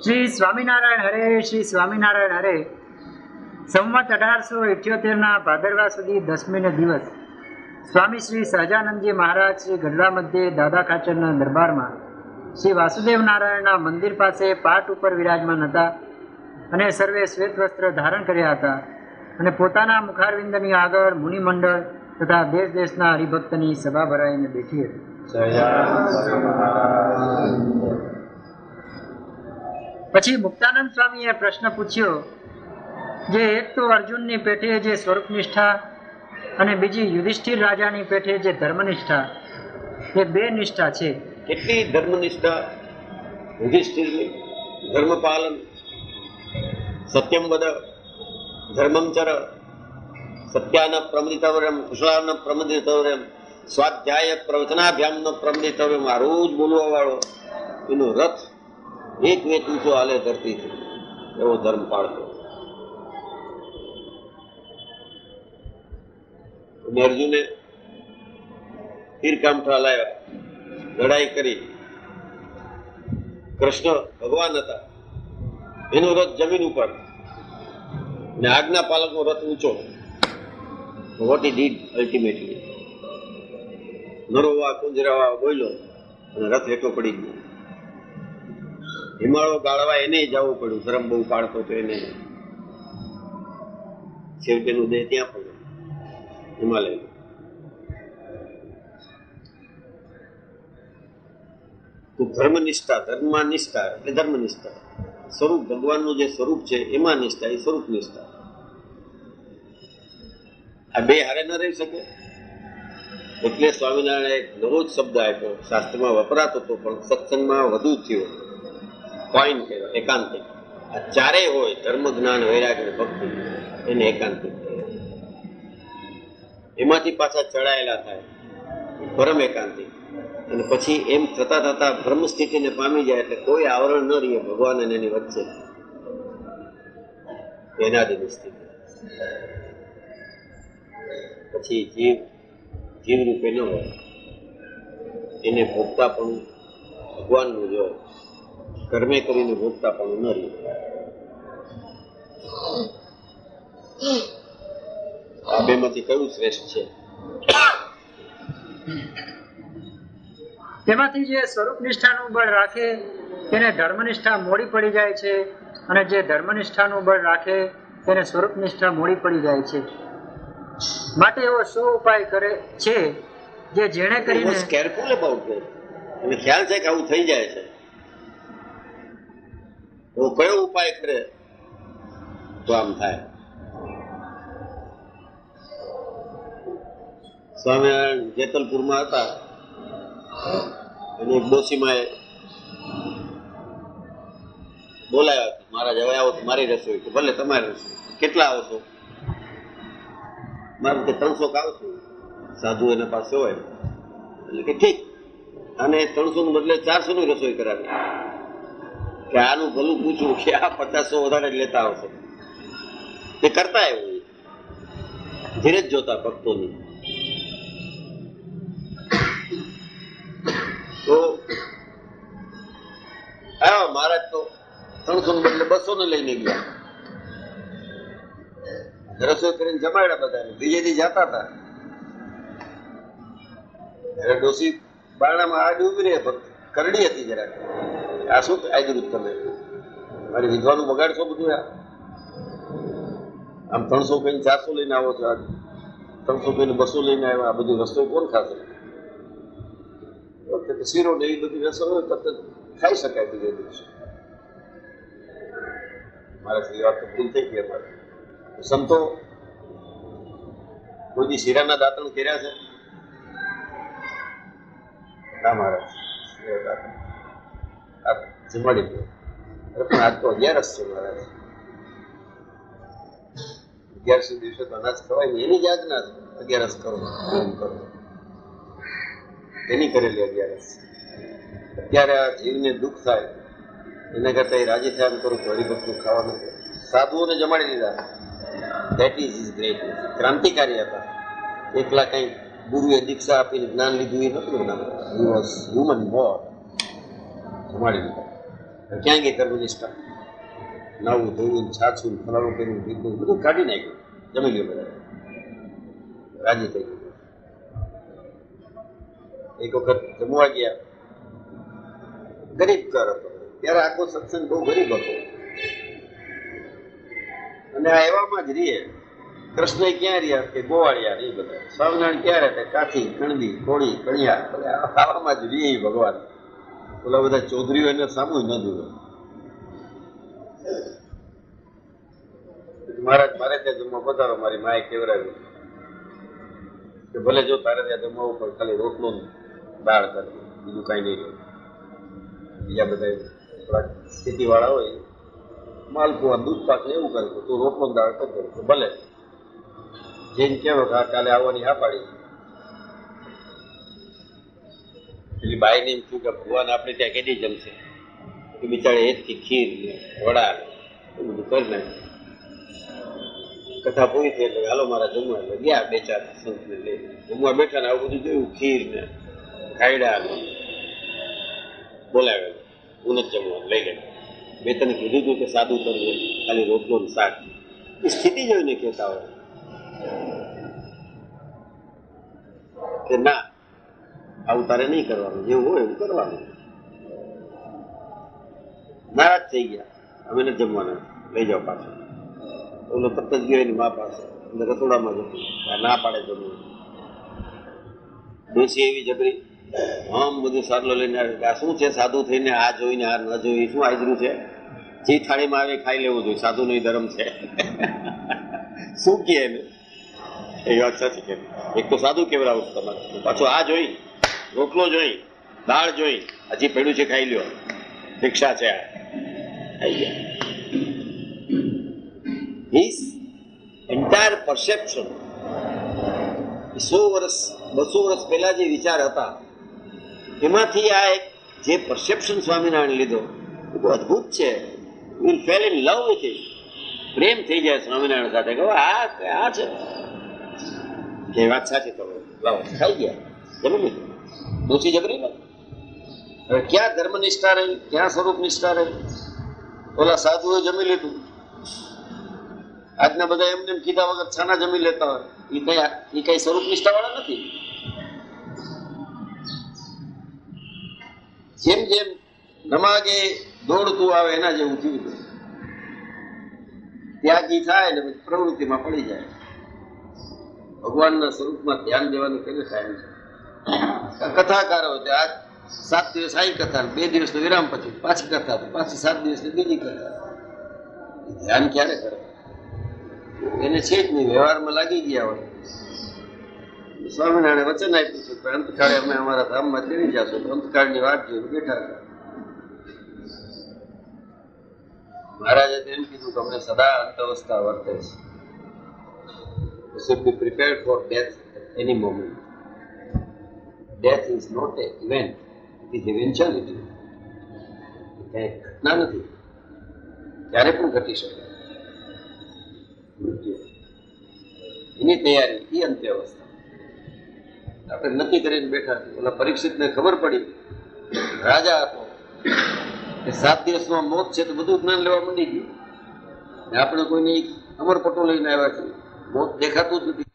શ્રી સ્વામિનારાયણ હરે, શ્રી સ્વામિનારાયણ હરે. સંવત 1878 ભાદરવા સુધી 10મીને દિવસ સ્વામી શ્રી સહજાનંદજી મહારાજ શ્રી ગઢડા મધ્યે દાદા ખાચરના દરબારમાં શ્રી વાસુદેવ નારાયણના મંદિર પાસે પાટ ઉપર વિરાજમાન હતા અને સર્વે શ્વેત વસ્ત્ર ધારણ કર્યા હતા અને પોતાના મુખારવિંદની આગળ મુનિમંડળ તથા દેશ દેશના હરિભક્તની સભા ભરાઈને બેઠી હતી. પછી મુક્તાનંદ સ્વામીએ પ્રશ્ન પૂછ્યો, જે એક તો અર્જુનની પેઠે જે સ્વરૂપનિષ્ઠા અને બીજી યુધિષ્ઠિર રાજાની પેઠે જે ધર્મનિષ્ઠા, એ બે નિષ્ઠા છે. કેટલી ધર્મનિષ્ઠા યુધિષ્ઠિરની? ધર્મપાલન, સત્યમ વદ, ધર્મમ ચર, સત્યાન પ્રમદિતવ્યમ, કુશલાન પ્રમદિતવ્યમ, સ્વાધ્યાય પ્રવચનાભ્યામ પ્રમદિતવ્યમ. આ રોજ બોલવા વાળો એનો રથ એક વેત ઊંચો હાલે ધરતીથી, એવો ધર્મ પાળતો. અને અર્જુને તીરકામઠા લાવ્યા, લડાઈ કરી. કૃષ્ણ ભગવાન હતા, એનો રથ જમીન ઉપર ને આજ્ઞા પાલકનો રથ ઊંચો. વોટ હી ડીડ અલ્ટિમેટલી, નરોવા કુંજરાવા બોલ્યો અને રથ હેઠો પડી ગયો. હિમાળો ગાળવા એને જવું પડ્યું, ધર્મ બહુ પાડતો તો એને. છેવટેનું દેહ ત્યાં પડ્યો હિમાલય. તો ધર્મનિષ્ઠા, ધર્મમાં નિષ્ઠા એટલે ધર્મનિષ્ઠા. સ્વરૂપ ભગવાનનું જે સ્વરૂપ છે એમાં નિષ્ઠા, એ સ્વરૂપ નિષ્ઠા. આ બે હારે ન રહી શકે. એટલે સ્વામિનારાયણ એક નવો જ શબ્દ આપ્યો, શાસ્ત્રમાં વપરાતો હતો પણ સત્સંગમાં વધુ થયો. પોઈન્ટ કહેવાય એકાંતિક. આ ચારેય હોય, ધર્મ, જ્ઞાન, વૈરાગ્ય અને ભક્તિ, એને એકાંતિક. એમાંથી પાછા ચડાયેલા થાય પરમ એકાંતિક. અને પછી એમ થતા થતા બ્રહ્મ સ્થિતિને પામી જાય એટલે કોઈ આવરણ ન રહે ભગવાન અને એની વચ્ચે. એનાદિની સ્થિતિ. પછી જીવ રૂપે ન હોય, એને ભોગતા પણ ભગવાનનું જ હોય. કર્મે કરીને ભોગતા પણ ન રહે. આ બેમાંથી કયું શ્રેષ્ઠ છે? તેમાંથી જે સ્વરૂપ નિષ્ઠાનું બળ રાખે તેને ધર્મનિષ્ઠા મોડી પડી જાય છે, અને જે ધર્મનિષ્ઠાનું બળ રાખે તેને સ્વરૂપ નિષ્ઠા મોડી પડી જાય છે. માટે એવો શો ઉપાય કરે છે જે જેણે કરીને કેરફુલ અબાઉટ ઇટ. એને ખ્યાલ છે કે આવું થઈ જાય છે. એવો કયો ઉપાય કરે તો આમ થાય? સ્વામિનારાયણ જેતલપુરમાં હતા અને એક ડોશીમાએ બોલાવ્યા હતા, મહારાજ હવે આવો તો મારી રસોઈ. કે ભલે તમારી રસોઈ. કેટલા આવો છો? મારું કે 300 આવું છું. સાધુ એના પાસે હોય એટલે કે ઠીક. અને 300 ને બદલે 400 ની રસોઈ કરાવી. કે આનું ભલું પૂછવું કે આ 50 વધારે લેતા આવશે. તે કરતા એવું ધીરે જ જોતા ભક્તોની. તો આવ્યા મહારાજ તો 300 ને બદલે 200 ને લઈને ગયા. રસોઈ કરીને જમાડ્યા બધાને. બીજે દી જતા હતા ડોસી બારણામાં આડી ઉભી રહી, કરડી હતી જરાક. આ શું આદરું તમે મારી વિધવાનું બગાડશો બધું? આમ 300 કહીને 400 લઈને આવો છો, 300 કહીને 200 લઈને આવ્યા. આ બધું રસ્તો કોણ ખાશે? શીરો ને એ બધી રસોઈ હોય તરત ખાઈ શકાય બીજે દિવસે. મારાથી વાત તો ભૂલ થઈ ગઈ. અમારે સંતો કોઈ શીરાના દાંતણ કર્યા છે? ના મહારાજ, જમાડી દો. પણ આજ તો 11 છે મહારાજ. 11 દિવસે તો અનાજ ખવાય ને, એની જ આજ્ઞા 11 કરો કરો, એની કરેલી 11. અત્યારે આ જીવને દુઃખ થાય એના કરતા એ રાજી થયા કરું તો હરિભક્તનું ખાવાનું. સાધુઓને જમાડી દીધા. That is is great. ક્રાંતિકારી હતા. એકલા કઈ ગુરુએ દીક્ષા આપીને જ્ઞાન લીધું એ નતું. He was human born. જમાડી દીધા. ક્યાં ગઈ કર્મનિષ્ઠા? નાવું ધોવું છાછું ફલાણું કર્યું પીધું બધું કાઢી નાખ્યું, જમી લ્યો બધા, રાજી થઈ ગયું. એક વખત જમવા ગયા, ગરીબ ઘર હતો ત્યારે આખો સત્સંગ બહુ ગરીબ હતો અને આ એવામાં જ રહીએ. કૃષ્ણ ક્યાં રહ્યા કે ગોવાળિયા એ બધા, સ્વામિનારાયણ ક્યાં રહેતા કાઠી કણબી કોળી કણિયા બધા આવામાં જ રહીએ ભગવાન. ઓલા બધા ચૌધરીઓ એને સામું ન જોયું. મહારાજ મારે ત્યાં જમવા પધારો, મારી માએ કેવરાવ્યું કે ભલે જો તારે ત્યાં જમવા ઉપર ખાલી રોટલો દાળ કરવી, બીજું કઈ નહીં રહ્યું. બીજા બધા થોડાક સ્થિતિ વાળા હોય માલપુઆ દૂધ પાક ને એવું કરે તો રોટલો દાળ કરી દે તો ભલે. જેમ કેવો કાલે આવવાની હા પાડી. પેલી બાઈને એમ થયું કે ભગવાન આપણે ત્યાં કેદી જમશે, કે બિચારે હેતથી ખીર ને વડા એ બધું કરી નાખ્યું. કથા પૂરી થઈ એટલે હાલો મારા જમવા, એટલે ગયા બે ચાર સંતને લઈને જમવા બેઠા ને આવું બધું જોયું, ખીર ને ખાયડા ને બોલાવે હું જ જમવા લઈ લે. બે તને કીધું હતું કે સાદું કરવું, ખાલી રોટલો ને શાક. એ સ્થિતિ જોઈને કહેતા હોય કે ના આવું તારે નહીં કરવાનું, જેવું હોય એવું કરવાનું. નારાજ થઈ ગયા, અમે ને જમવાના, લઈ જાઓ પાછો. ઓલો તરત જ ગયો એની મા પાસે, એટલે રસોડામાં જતું, ના પાડે જમવું. ડોસી એવી જબરી આમ બધું સારલો લઈને આવે, આ શું છે સાધુ થઈને આ જોઈને આ ન જોઈ, શું આદરું છે? જે થાળીમાં આવે ખાઈ લેવું જોઈએ, સાધુ નો ધર્મ છે. શું કહે એને? એ વાત સાચી કે એક તો સાધુ કેવડાવું તમારે, પાછું આ જોઈ, રોટલો જોઈ, દાળ જોઈ, હજી પડ્યું છે ખાઈ લ્યો, ભિક્ષા છે આ. ખાઈ ગયા. His entire perception, 100 વર્ષ 200 વર્ષ પહેલા જે વિચાર હતા એમાંથી આ એક જે પરસેપ્શન સ્વામિનારાયણ લીધો એ બહુ અદભુત છે. Will fall in love with it. પ્રેમ થઈ જાય સ્વામિનારાયણ સાથે કે આ છે કે વાત સાચી. તો લાવો ખાઈ ગયા, જમી લીધું. દોષી જબરી ને હવે ક્યાં ધર્મનિષ્ઠા રહી, ક્યાં સ્વરૂપ નિષ્ઠા રહી? ઓલા સાધુએ જમી લીધું. આજના બધા એમને એમ કીધા વગર છાના જમી લેતા હોય, એ કઈ સ્વરૂપ નિષ્ઠા વાળા નથી. જેમ જેમ નમાગે દોડતું આવે એના જેવું થયું. ત્યાગી થાય ને પ્રવૃત્તિમાં પડી જાય. ભગવાનના સ્વરૂપમાં ધ્યાન દેવાનું કેવી થાય છે. કથાકાર હોય તો આજ 7 દિવસ આવી કથા, 2 દિવસનો વિરામ પછી પાછી કથા, પાછી 7 દિવસની બીજી કથા. ધ્યાન ક્યારે કરે? એને છે જ નહીં, વ્યવહારમાં લાગી ગયા હોય. સ્વામિનારાયણ વચન આપ્યું છે કે અંતકાળે અમે અમારા ધામમાં તેડી જશું, તો અંતકાળની વાત જોઈને બેઠા હતા. મહારાજે એમ કીધું કે અમને સદા અંત અવસ્થા વર્તે છે. You should be prepared for death at any moment. Death is not an event, it is eventuality. એ ઘટના નથી, ક્યારે પણ ઘટી શકે. એની તૈયારી એ અંત્ય અવસ્થા. આપણે નક્કી કરીને બેઠા. ઓલા પરીક્ષિતને ખબર પડી, રાજા હતો, 7 દિવસમાં મોત છે તો બધું જ્ઞાન લેવા માંડી ગયું. આપણે કોઈને અમરપટો લઈને આવ્યા છીએ, મોત દેખાતું જ નથી.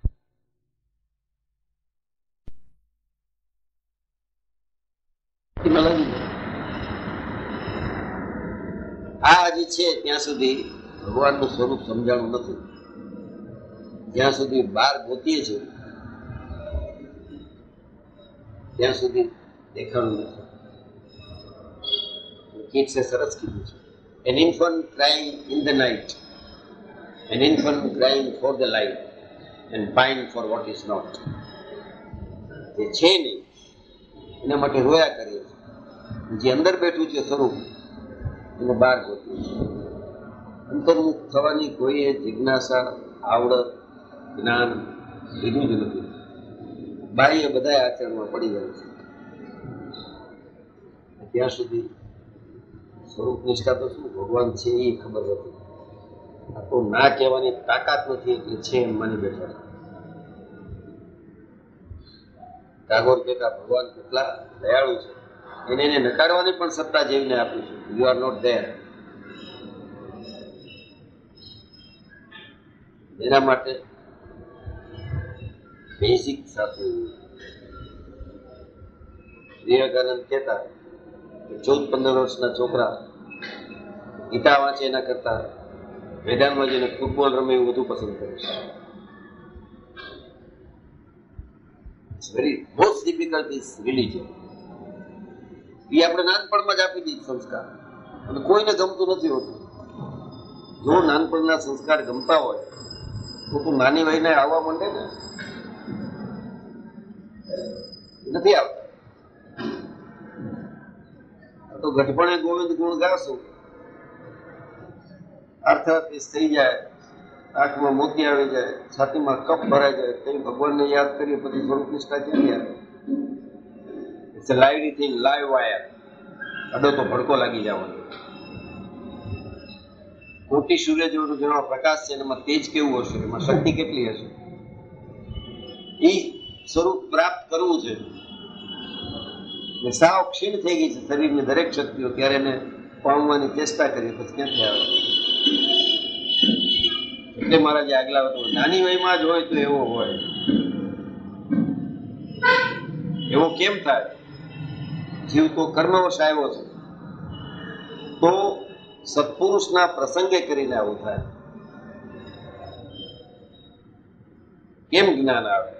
આ હજી છે ત્યાં સુધી ભગવાનનું સ્વરૂપ સમજાણું નથી. જ્યાં સુધી બહાર ગોતીએ છીએ ત્યાં સુધી દેખાણું નથી. કિડ્સે સરસ કીધું છે, an infant crying in the night, an infant crying for the light and pine for what is not. જે છે નહીં એના માટે રોયા કરીએ છીએ. જે અંદર બેઠું છે સ્વરૂપ એને બહાર ગોતીએ છીએ. અંતર્મુખ થવાની કોઈએ જિજ્ઞાસા, આવડત, જ્ઞાન લીધું જ નથી. બાહ્ય બધા આચરણમાં પડી જાય છે. ત્યાં સુધી સ્વરૂપ નિષ્ઠા તો શું ભગવાન છે એ ખબર નથી. આ તો ના કહેવાની તાકાત નથી એટલે છે એમ માની બેઠા. ટાગોર કહેતા ભગવાન કેટલા દયાળુ છે. એને નકારવાની પણ સત્તા જીવને આપી છે. You are not there. એના માટે બેઝિક સાચું. વિવેકાનંદ કહેતા 14-15 વર્ષના છોકરા ગીતા વાંચે એના કરતા મેદાનમાં જઈને ફૂટબોલ રમે એવું વધુ પસંદ કરે છે. Very most difficult is religion. એ આપણે નાનપણમાં જ આપી દીધી સંસ્કાર, અને કોઈને ગમતું નથી હોતું. જો નાનપણના સંસ્કાર ગમતા હોય તો તું નાની વયને આવવા માંડે ને, નથી આવતા. તો ગઢપણે ગોવિંદ ગુણ ગાશું, અર્થાતીત થઈ જાય, આંખમાં મોતી આવી જાય, છાતીમાં કપ ભરાઈ જાય, કઈ ભગવાનને યાદ કરીએ પછી સ્વરૂપ નિષ્ઠા ક્યાંથી આવે? It's a lively thing, live wire. અડો તો ભડકો લાગી જવાનો. કોટી સૂર્ય જેવો પ્રકાશ છે, એમાં તેજ કેવું હશે, એમાં શક્તિ કેટલી હશે? એ સ્વરૂપ પ્રાપ્ત કરવું છે. સાવ ક્ષીણ થઈ ગઈ છે શરીરની દરેક શક્તિઓ, ત્યારે એને પામવાની ચેષ્ટા કરીએ પછી ક્યાંથી આવે? એટલે મારા જે આગલા હતો નાની વયમાં જ હોય તો એવો હોય. એવો કેમ થાય? જીવ તો કર્મવશ આવ્યો છે, તો સત્પુરુષના પ્રસંગે કરીને આવું થાય. કેમ જ્ઞાન આવે?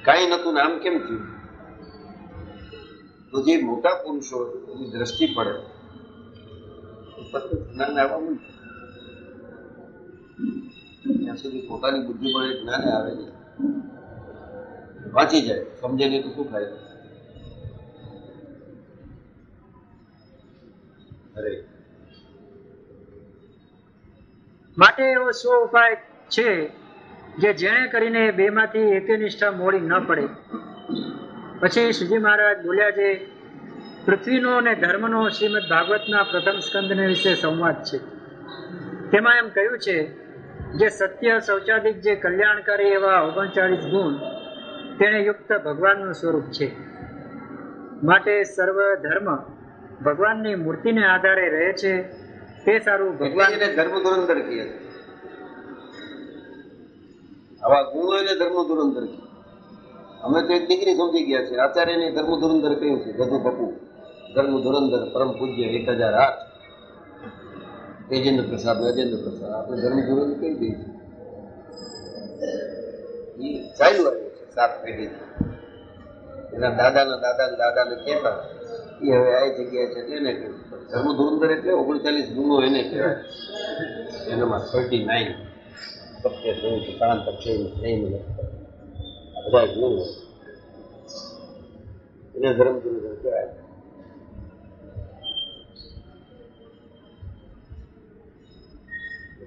કાંઈ નતું નામ કેમ થયું? તો જે મોટા પુરુષો એની દ્રષ્ટિ પડે જ્ઞાન આવવા મળે. ત્યાં સુધી પોતાની બુદ્ધિ પડે જ્ઞાને આવે નહીં. વાંચી જાય, સમજે નહીં તો શું થાય? અરે માટે એવો શું ઉપાય છે જે જેણે કરીને બેમાંથી એકે નિષ્ઠા મોડી ન પડે? પછી શ્રીજી મહારાજ બોલ્યા છે, પૃથ્વીનો અને ધર્મનો શ્રીમદ ભાગવતના પ્રથમ સ્કંદને વિશે સંવાદ છે. તેમાં એમ કહ્યું છે, જે સત્ય શૌચાદિક જે કલ્યાણકારી એવા 39 ગુણ તેને યુક્ત ભગવાનનું સ્વરૂપ છે. માટે સર્વ ધર્મ ભગવાનની મૂર્તિને આધારે રહે છે. તે સારું ભગવાન ધર્મ ધુરંધર કહે. આવા ગુણો એને ધર્મ ધુરંધર કહે. અમે તો એક દીકરી સમજી ગયા છે. આચાર્યને ધર્મ ધુરંધર કહ્યું છે. ગધુ પપુ ધર્મ ધુરંધર પરમ પૂજ્ય 1008 તેજેન્દ્ર પ્રસાદ, અજેન્દ્ર પ્રસાદ. આપણે ધર્મ ધુરંધર કહી દઈએ છીએ. એ ચાલ્યું આવ્યું છે 7 પેઢીથી. એના દાદાને કહેતા એ હવે આ જગ્યાએ છે એને કહ્યું. ધર્મ ધુરંધર એટલે 39 ગુણો એને કહેવાય. એનામાં 39 સત્ય થયું છે, શાંત છે, નહીં બધા ગુણો એને ધર્મ ધુરંધર કહેવાય.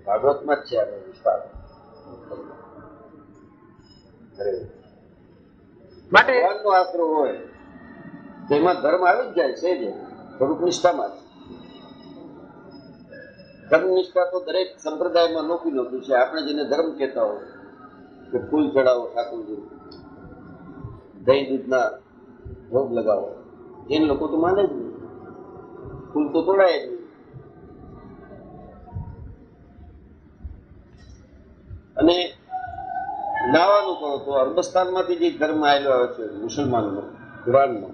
ભાગવતમાં જ છે આ વિસ્તાર. માટે ભગવાનનો આશરો હોય તો એમાં ધર્મ આવી જ જાય છે. જ સ્વરૂપ નિષ્ઠામાં ધર્મ નિષ્ઠા તો દરેક સંપ્રદાયમાં નોખી છે. આપણે જેને ધર્મ કહેતા હોય કે ફૂલ ચડાવો ઠાકોરજી, દહીં દૂધના ભોગ લગાવો, જૈન લોકો તો માને જ નહીં. ફૂલ તો તોડાય જ નહીં. અને નાવાનું કહો તો અરબસ્તાનમાંથી જે ધર્મ આવેલો આવે છે મુસલમાનનો, કુરાનનો,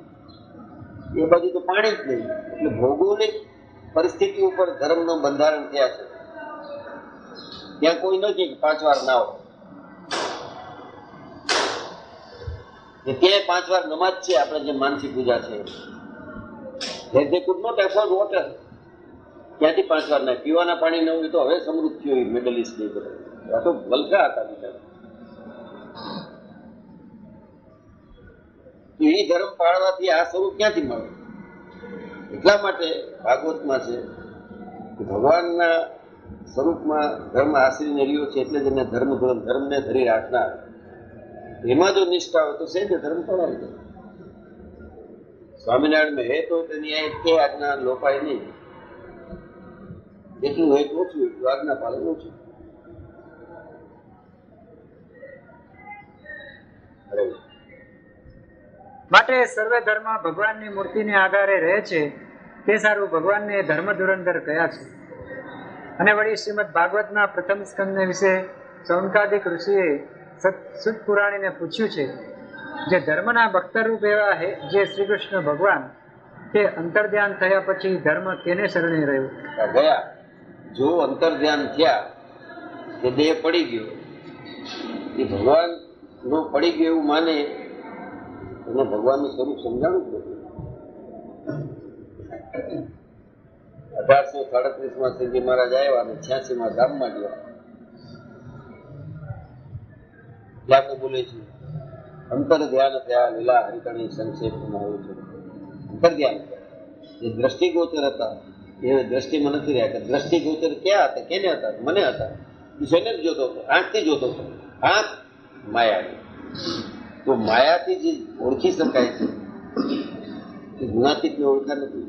એ બાજુ તો પાણી જ નહીં. એટલે ભૌગોલિક પરિસ્થિતિ ઉપર ધર્મનું બંધારણ થયા છે. ત્યાં કોઈ નથી કે 5 વાર નાવો, ત્યાં 5 વાર નમાજ છે. આપણે જે માનસી પૂજા છે, they could not afford water. ત્યાંથી 5 વાર ના પીવાના પાણી ન હોય તો હવે સમૃદ્ધ થયું મિડલ ઇસ્ટ ની બધા. આ તો વલખા હતા બીજા. એ ધર્મ પાળવાથી આ સ્વરૂપ ક્યાંથી મળે? એટલા માટે ભાગવતમાં છે કે ભગવાનના સ્વરૂપમાં ધર્મ આશ્રીને રહ્યો છે. એટલે જ એને ધર્મને ધરી રાખનાર. એમાં જો નિષ્ઠા હોય તો સેજ ધર્મ પડાવી દે. સ્વામિનારાયણ હે તો તેની આજ્ઞા લોપાય નહીં. જેટલું હોય ઓછું, એટલું આજ્ઞા પાલન ઓછું. માટે સર્વે ધર્મ ભગવાનની મૂર્તિને આધારે રહે છે, તે સારું ભગવાનને ધર્મ ધુરંધર કહ્યા છે. અને વળી શ્રીમદ ભાગવતના પ્રથમ સ્કંદને વિશે સૌનકાદિક ઋષિએ સુત પુરાણીને પૂછ્યું છે, જે ધર્મના ભક્તરૂપ એવા જે શ્રી કૃષ્ણ ભગવાન તે અંતર્ધ્યાન થયા પછી ધર્મ કેને શરણે રહ્યું? ગયા જો અંતર્ધ્યાન થયા કે દેહ પડી ગયો, એ ભગવાન નો પડી ગયો એવું માને એને ભગવાનનું સ્વરૂપ સમજાણું જ નથી. 1837 શ્રીજી મહારાજ આવ્યા અને 86 ધામમાં ગયા. ત્યાં બોલે છે અંતર ધ્યાન થયા લીલા હરિકણી સંક્ષેપમાં આવ્યું છે. અંતર ધ્યાન થયા જે દ્રષ્ટિગોચર હતા એ દ્રષ્ટિમાં નથી રહ્યા. કે દ્રષ્ટિગોચર ક્યાં હતા? કેને હતા? મને હતા. શેને જ જોતો હતો? આંખથી જોતો હતો. આંખ માયાની. તો માયાથી જે ઓળખી શકાય છે એ ગુણાતીતને ઓળખા નથી.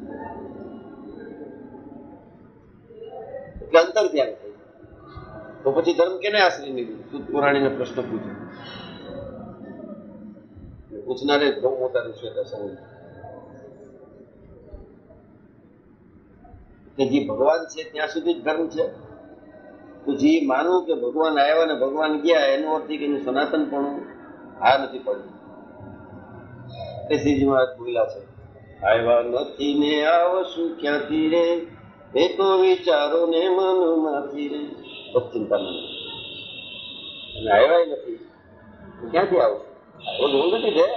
એટલે અંતર ધ્યાન થઈ. તો પછી ધર્મ કેને આશ્રય નીકળ્યું? સુત પુરાણીને પ્રશ્ન પૂછ્યો. પૂછનારે બહુ મોટા ઋષિ હતા સમય કે જે ભગવાન છે ત્યાં સુધી જ ધર્મ છે. તો જે માનવું કે ભગવાન આવ્યા ને ભગવાન ગયા એનો અર્થ કે એનું સનાતન પણ આ નથી પડ્યું. એ શ્રીજી મહારાજ બોલ્યા છે આવ્યા નથી ને આવશું ક્યાંથી રે, એ તો વિચારો ને મનમાંથી રે. બસ ચિંતા નહીં. અને આવ્યા નથી ક્યાંથી આવશું? આવ્યો નથી રે.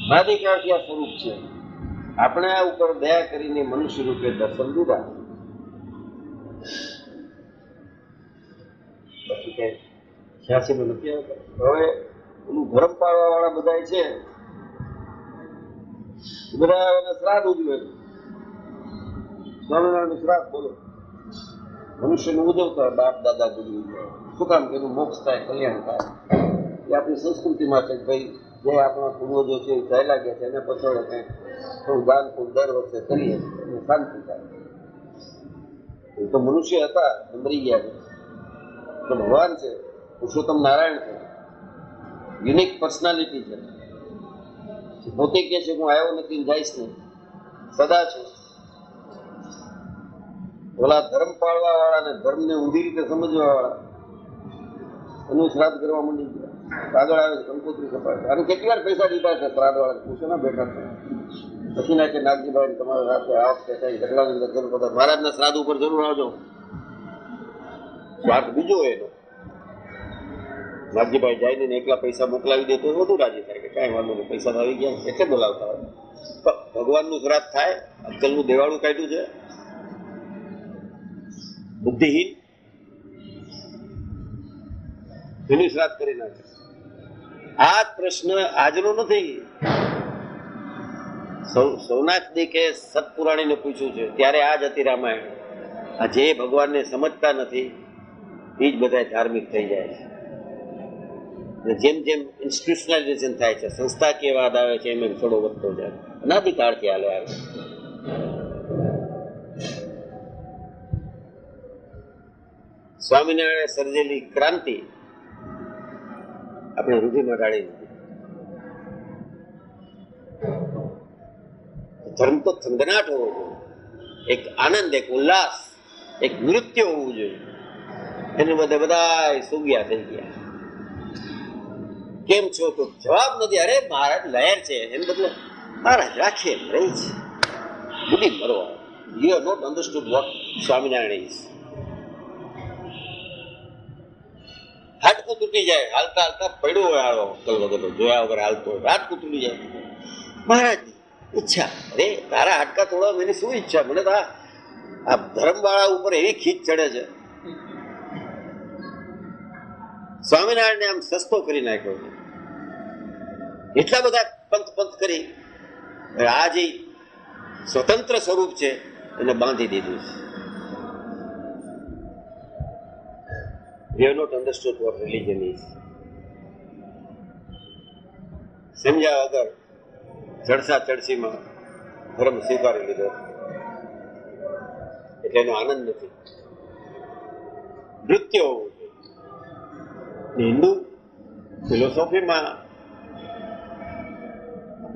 મારી ક્યાંથી આ સ્વરૂપ છે. આપણે આ ઉપર દયા કરીને મનુષ્ય રૂપે દર્શન દીધા. પછી કઈ 86 નથી આવતા. હવે એનું ધર્મ પાળવા વાળા બધા છે, બધા એને શ્રાદ્ધ ઉજવે. સ્વામિનારાયણ શ્રાદ્ધ બોલો મનુષ્યનું ઉજવતા બાપ દાદા ગુજરી જાય. શું કામ કે એનું મોક્ષ થાય, કલ્યાણ થાય. એ આપણી સંસ્કૃતિમાં છે. ભાઈ જે આપણા પૂર્વજો છે એ ચાલ્યા ગયા છે એને પછોડે કંઈક થોડું દાન દર વર્ષે કરીએ એને શાંતિ થાય. એ તો મનુષ્ય હતા મરી ગયા છે. તો ભગવાન છે, પુરુષોત્તમ નારાયણ છે, યુનિક પર્સનાલિટી છે. પોતે કહે છે હું આવ્યો નથી જઈશ નહીં, સદા છું. ઓલા ધર્મ પાળવા વાળા ને ધર્મને ઊંધી રીતે સમજવા વાળા એનું શ્રાદ્ધ કરવા માંડી ગયા. આગળ આવે છે કંકોત્રી કપાય. અને કેટલી વાર પૈસા દીધા છે શ્રાદ્ધ વાળા? પૂછો ના બેઠા છે. પછી ના કે નાગજીભાઈ તમારા સાથે આ વખતે કઈ ઢગલા ની જરૂર બધા મહારાજના શ્રાદ્ધ ઉપર જરૂર આવજો. સ્વાર્થ બીજો એનો. નાગજીભાઈ જાય ને એકલા પૈસા મોકલાવી દે તો વધુ રાજી થાય કે કાંઈ વાંધો નહીં, પૈસા આવી ગયા એટલે બોલાવતા હોય. ભગવાનનું શ્રાદ્ધ થાય. અક્કલનું દેવાળું કાઢ્યું છે. બુદ્ધિહીન એનું શ્રાદ્ધ કરી નાખે. આ પ્રશ્ન આજનો નથી. સોમનાથ દેખે સતપુરાણીને પૂછ્યું છે ત્યારે આ જ હતી રામાયણ. આ જે ભગવાનને સમજતા નથી એ જ બધા ધાર્મિક થઈ જાય છે. જેમ જેમ ઇન્સ્ટિટ્યુશનલાઇઝેશન થાય છે, સંસ્થાકીયવાદ આવે છે, એમ એમ થોડો વધતો જાય. અનાદિકાળથી હાલે આવે. સ્વામિનારાયણે સર્જેલી ક્રાંતિ આપણે રૂઢિમાં ઢાળી નથી. ધર્મ તો થંગનાટ હોવો જોઈએ, એક આનંદ, એક ઉલ્લાસ, એક નૃત્ય હોવું જોઈએ. એને બધે બધા સુગ્યા થઈ ગયા. કેમ છો? તો જવાબ નથી. અરે મહારાજ લહેર છે. એમ બદલે મહારાજ રાખે રહી છે. બુદ્ધિ મરવા. You have not understood what Swaminarayan is. હાડકું તૂટી જાય. હાલતા હાલતા પડ્યો હોય આવો અક્કલ વગર જોયા વગર હાલતો હોય, હાડકું તૂટી જાય. મહારાજ ઈચ્છા, અરે તારા હાડકા તોડવા એની શું ઈચ્છા? મને તો આ ધર્મવાળા ઉપર એવી ખીચ ચડે છે. સ્વામિનારાયણને આમ સસ્તો કરી નાખ્યો છે. એટલા બધા પંથ કરી આ જે સ્વતંત્ર સ્વરૂપ છે એને બાંધી દીધું છે. We have not understood what religion is. સમજ્યા વગર ચડસા ચડસીમાં ધર્મ સ્વીકારી લીધો એટલે એનો આનંદ નથી. નૃત્ય હોવું જોઈએ. હિન્દુ ફિલોસોફીમાં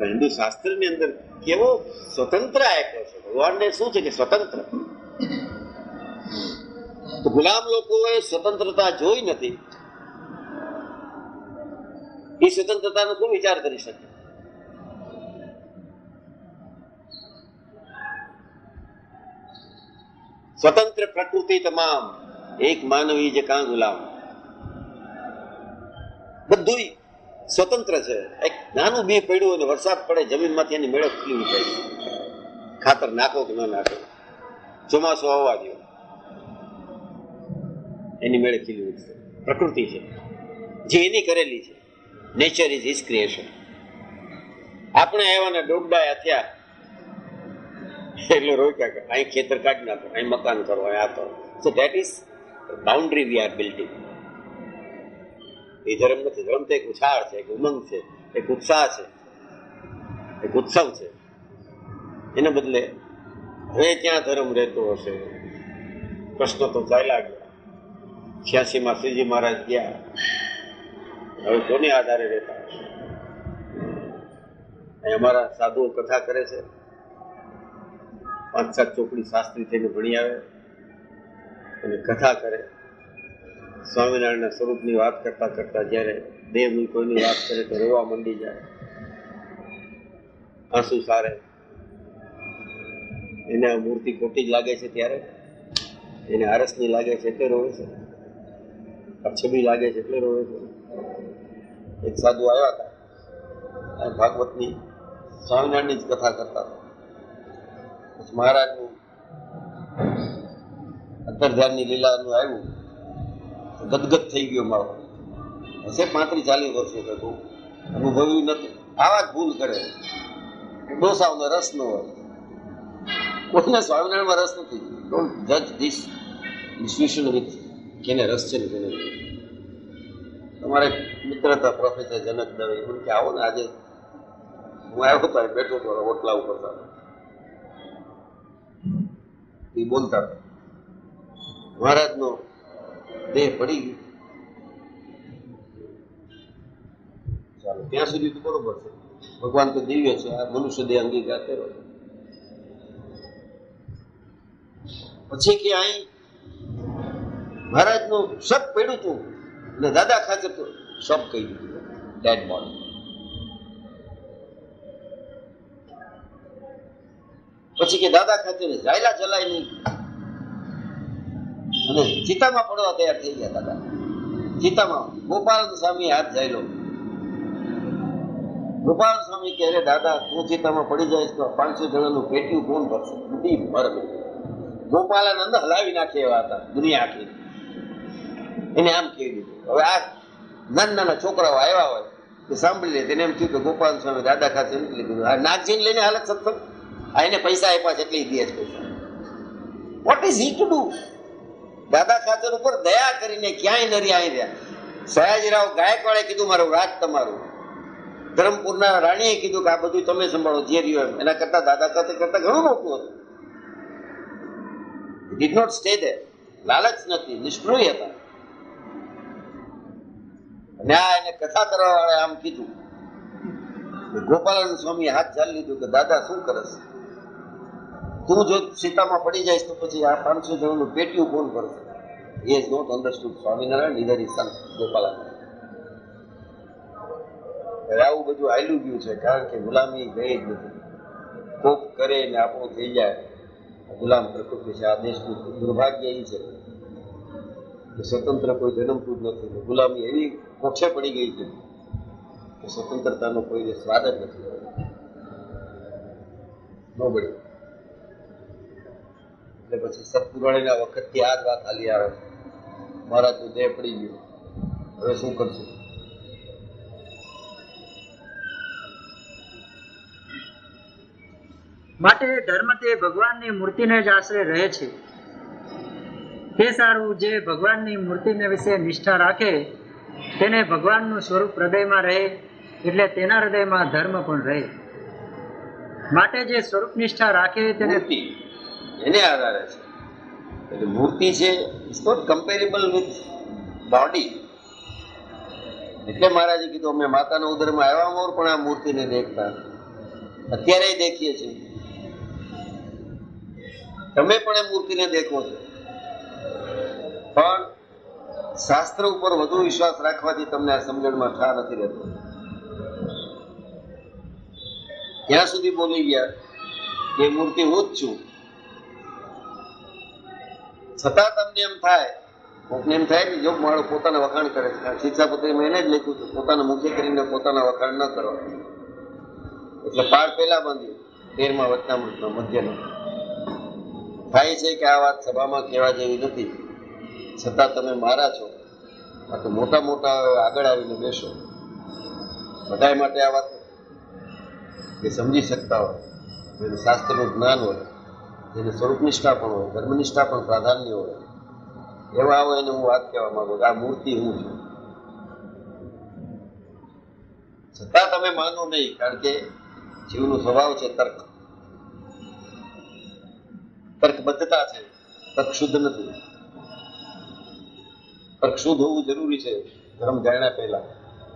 હિન્દુ શાસ્ત્રની અંદર કેવો સ્વતંત્ર આપ્યો છે ભગવાનને. શું છે કે સ્વતંત્ર. તો ગુલામ લોકોએ સ્વતંત્રતા જોઈ નથી. એ સ્વતંત્રતાનો શું વિચાર કરી શકે? સ્વતંત્ર પ્રકૃતિ તમામ, એક માનવી જે કાં ગુલામ. બધું સ્વતંત્ર છે. એક નાનું બી પડ્યું અને વરસાદ પડે જમીનમાંથી એની મેળે ખુલ્લી ઉઠે. ખાતર નાખો કે ન નાખો, ચોમાસું આવવા દો, એની મેળે ખીલી ઉઠશે. પ્રકૃતિ છે જે એની કરેલી છે. Nature is his creation. આપણે એવાના ડોગડાયા થયા એટલે રોક્યા કે અહીં ખેતર કાઢી નાખો, અહીં મકાન કરો, અહીં આ કરો. So that is boundary we are building. એ ધર્મ નથી. ધર્મ તો એક ઉછાળ છે, એક ઉમંગ છે, એક ઉત્સાહ છે, એક ઉત્સવ છે. એને બદલે હવે ક્યાં ધર્મ રહેતો હશે? પ્રશ્ન તો ચાલ્યા ગયા. 86માં શ્રીજી મહારાજ ગયા, હવે કોને આધારે રહેતા હશે? અમારા સાધુઓ કથા કરે છે, 5-7 ચોપડી શાસ્ત્રી થઈને ભણી આવે અને કથા કરે. સ્વામિનારાયણના સ્વરૂપની વાત કરતા કરતા જયારે દેહ મૂકોની વાત કરે તો રોવા મંડી જાય, આંસુ સારે. એને આ મૂર્તિ ખોટી જ લાગે છે ત્યારે, એને આરસની લાગે છે એટલે રોવે છે, અછબી લાગે છે એટલે રોવે છે. એક સાધુ આવ્યા હતા ભાગવતની, સ્વામિનારાયણની જ કથા કરતા હતા. પછી મહારાજનું અંતર્ધ્યાનની લીલાનું આવ્યું, ગદગદ થઈ ગયો મારો. હશે 35-40 વર્ષો કે બહુ અનુભવ્યું નથી. આવા જ ભૂલ કરે. ડોસાઓનો રસ ન હોય. કોઈને સ્વામિનારાયણમાં રસ નથી. ડોન્ટ જજ ધીસ ઇન્સ્ટિટ્યુશન વિથ કેને રસ છે ને કેને નથી. તમારે મિત્ર હતા પ્રોફેસર જનક દવે, મને કે આવો ને આજે. હું આવ્યો હતો, બેઠો હતો ઓટલા ઉપર. એ બોલતા હતા મહારાજનો દેહ પડી ગયો. ચાલો ત્યાં સુધી તો બરોબર છે, ભગવાન તો દિવ્ય છે, આ મનુષ્ય દેહ અંગીકાર કર્યો. પછી કે અહીં મહારાજનું શબ પડ્યું હતું અને દાદા ખાચર તો શબ કહી દીધું, ડેડ બોડી. પછી કે દાદા ખાચર જાયલા જલાય નહીં અને ચિતામાં પડવા તૈયાર થઈ ગયા. દાદા ચિતામાં ગોપાલ સ્વામી હાથ જાયલો. ગોપાલ સ્વામી કહે, અરે દાદા તું ચિતામાં પડી જાય તો 500 જણાનું પેટ્યું કોણ ભરશે? બધી મર. ગોપાલાનંદ હલાવી નાખે એવા હતા દુનિયા આખી. એને આમ કહી દીધું. હવે આ નાના નાના છોકરાઓ આવ્યા હોય તો સાંભળી લે. તેને એમ થયું કે ગોપાલ સ્વામી દાદા ખાતે લીધું. આ નાગજીને લઈને હાલત સત્સંગ, આ એને પૈસા આપ્યા છે એટલે દે જ પૈસા. What is he to do? દાદા ખાચર ઉપર દયા કરીને ક્યાંય નરી આવી રહ્યા. સયાજીરાવ ગાયકવાડે કીધું મારું રાજ તમારું. ધરમપુરના રાણીએ કીધું કે આ બધું તમે સંભાળો જે રહ્યો એમ. એના કરતા દાદા ખાતે કરતા ઘણું મોટું હતું. Did not stay there. લાલચ નથી, નિષ્ઠુય હતા. અને આ એને કથા કરવા વાળા આમ કીધું. ગોપાલાનંદ સ્વામી હાથ ચાલી લીધું કે દાદા શું કરસ? તું જો સીતામાં પડી જાય તો પછી આ 500 જણાનું પેટ્યું કોણ કરશે? He has not understood Swaminarayan, neither his son Gopalanand. આવું બધું આયલું ગયું છે કારણ કે ગુલામી ગઈ જ નથી. કોક કરે ને આપણું થઈ જાય ગુલામ પ્રકૃતિ છે. આ દેશનું દુર્ભાગ્ય એ છે કે સ્વતંત્ર કોઈ જન્મતું જ નથી. ગુલામી એવી કોઠે પડી ગઈ છે કે સ્વતંત્રતાનો કોઈને સ્વાદ જ નથી. ન બળી એટલે પછી સત્પુરાણીના વખતથી આ જ વાત હાલી આવે છે. મહારાજનું દેહ પડી ગયું, હવે શું કરશું? માટે ધર્મ તે ભગવાનની મૂર્તિને જ આશરે રહે છે. તે સારું જે ભગવાનની મૂર્તિને વિશે નિષ્ઠા રાખે તેને ભગવાનનું સ્વરૂપ હૃદયમાં રહે, એટલે તેના હૃદયમાં ધર્મ પણ રહે. માટે જે સ્વરૂપ નિષ્ઠા રાખે તેને એને આધારે છે. એટલે મૂર્તિ છે it's not comparable with body. એટલે મહારાજે કીધું અમે માતાના ઉદરમાં આવ્યા મોર પણ આ મૂર્તિને દેખતા. અત્યારે દેખીએ છીએ. તમે પણ એ મૂર્તિને દેખો છો, પણ શાસ્ત્ર ઉપર વધુ વિશ્વાસ રાખવાથી તમને આ સમજણમાં ઠાર નથી રહેતો. ત્યાં સુધી બોલી ગયા કે મૂર્તિ હું જ છું, છતાં તમને એમ થાય, કોકને એમ થાય કે જો મારો પોતાના વખાણ કરે છે, શિક્ષાપત્રીમાં એને જ લખ્યું છે પોતાના મુખે કરીને પોતાના વખાણ ન કરો. એટલે પાળ પેલા બાંધ્યું 13મા વચનામૃતના મધ્યનો. થાય છે કે આ વાત સભામાં કહેવા જેવી નથી, છતાં તમે મારા છો, આ તો મોટા મોટા આગળ આવીને બેસો. બધા માટે આ વાત જે સમજી શકતા હોય, જેને શાસ્ત્રનું જ્ઞાન હોય, જેને સ્વરૂપનિષ્ઠા પણ હોય, ધર્મનિષ્ઠા પણ પ્રાધાન્ય હોય, એવા આવો એને હું વાત કહેવા માંગુ આ મૂર્તિ હું છું. છતાં તમે માનો નહીં, કારણ કે જીવનો સ્વભાવ છે તર્ક, તર્કબદ્ધતા છે, તર્ક શુદ્ધ નથી. તર્ક શુદ્ધ હોવું જરૂરી છે ધર્મ જાણ્યા પહેલા,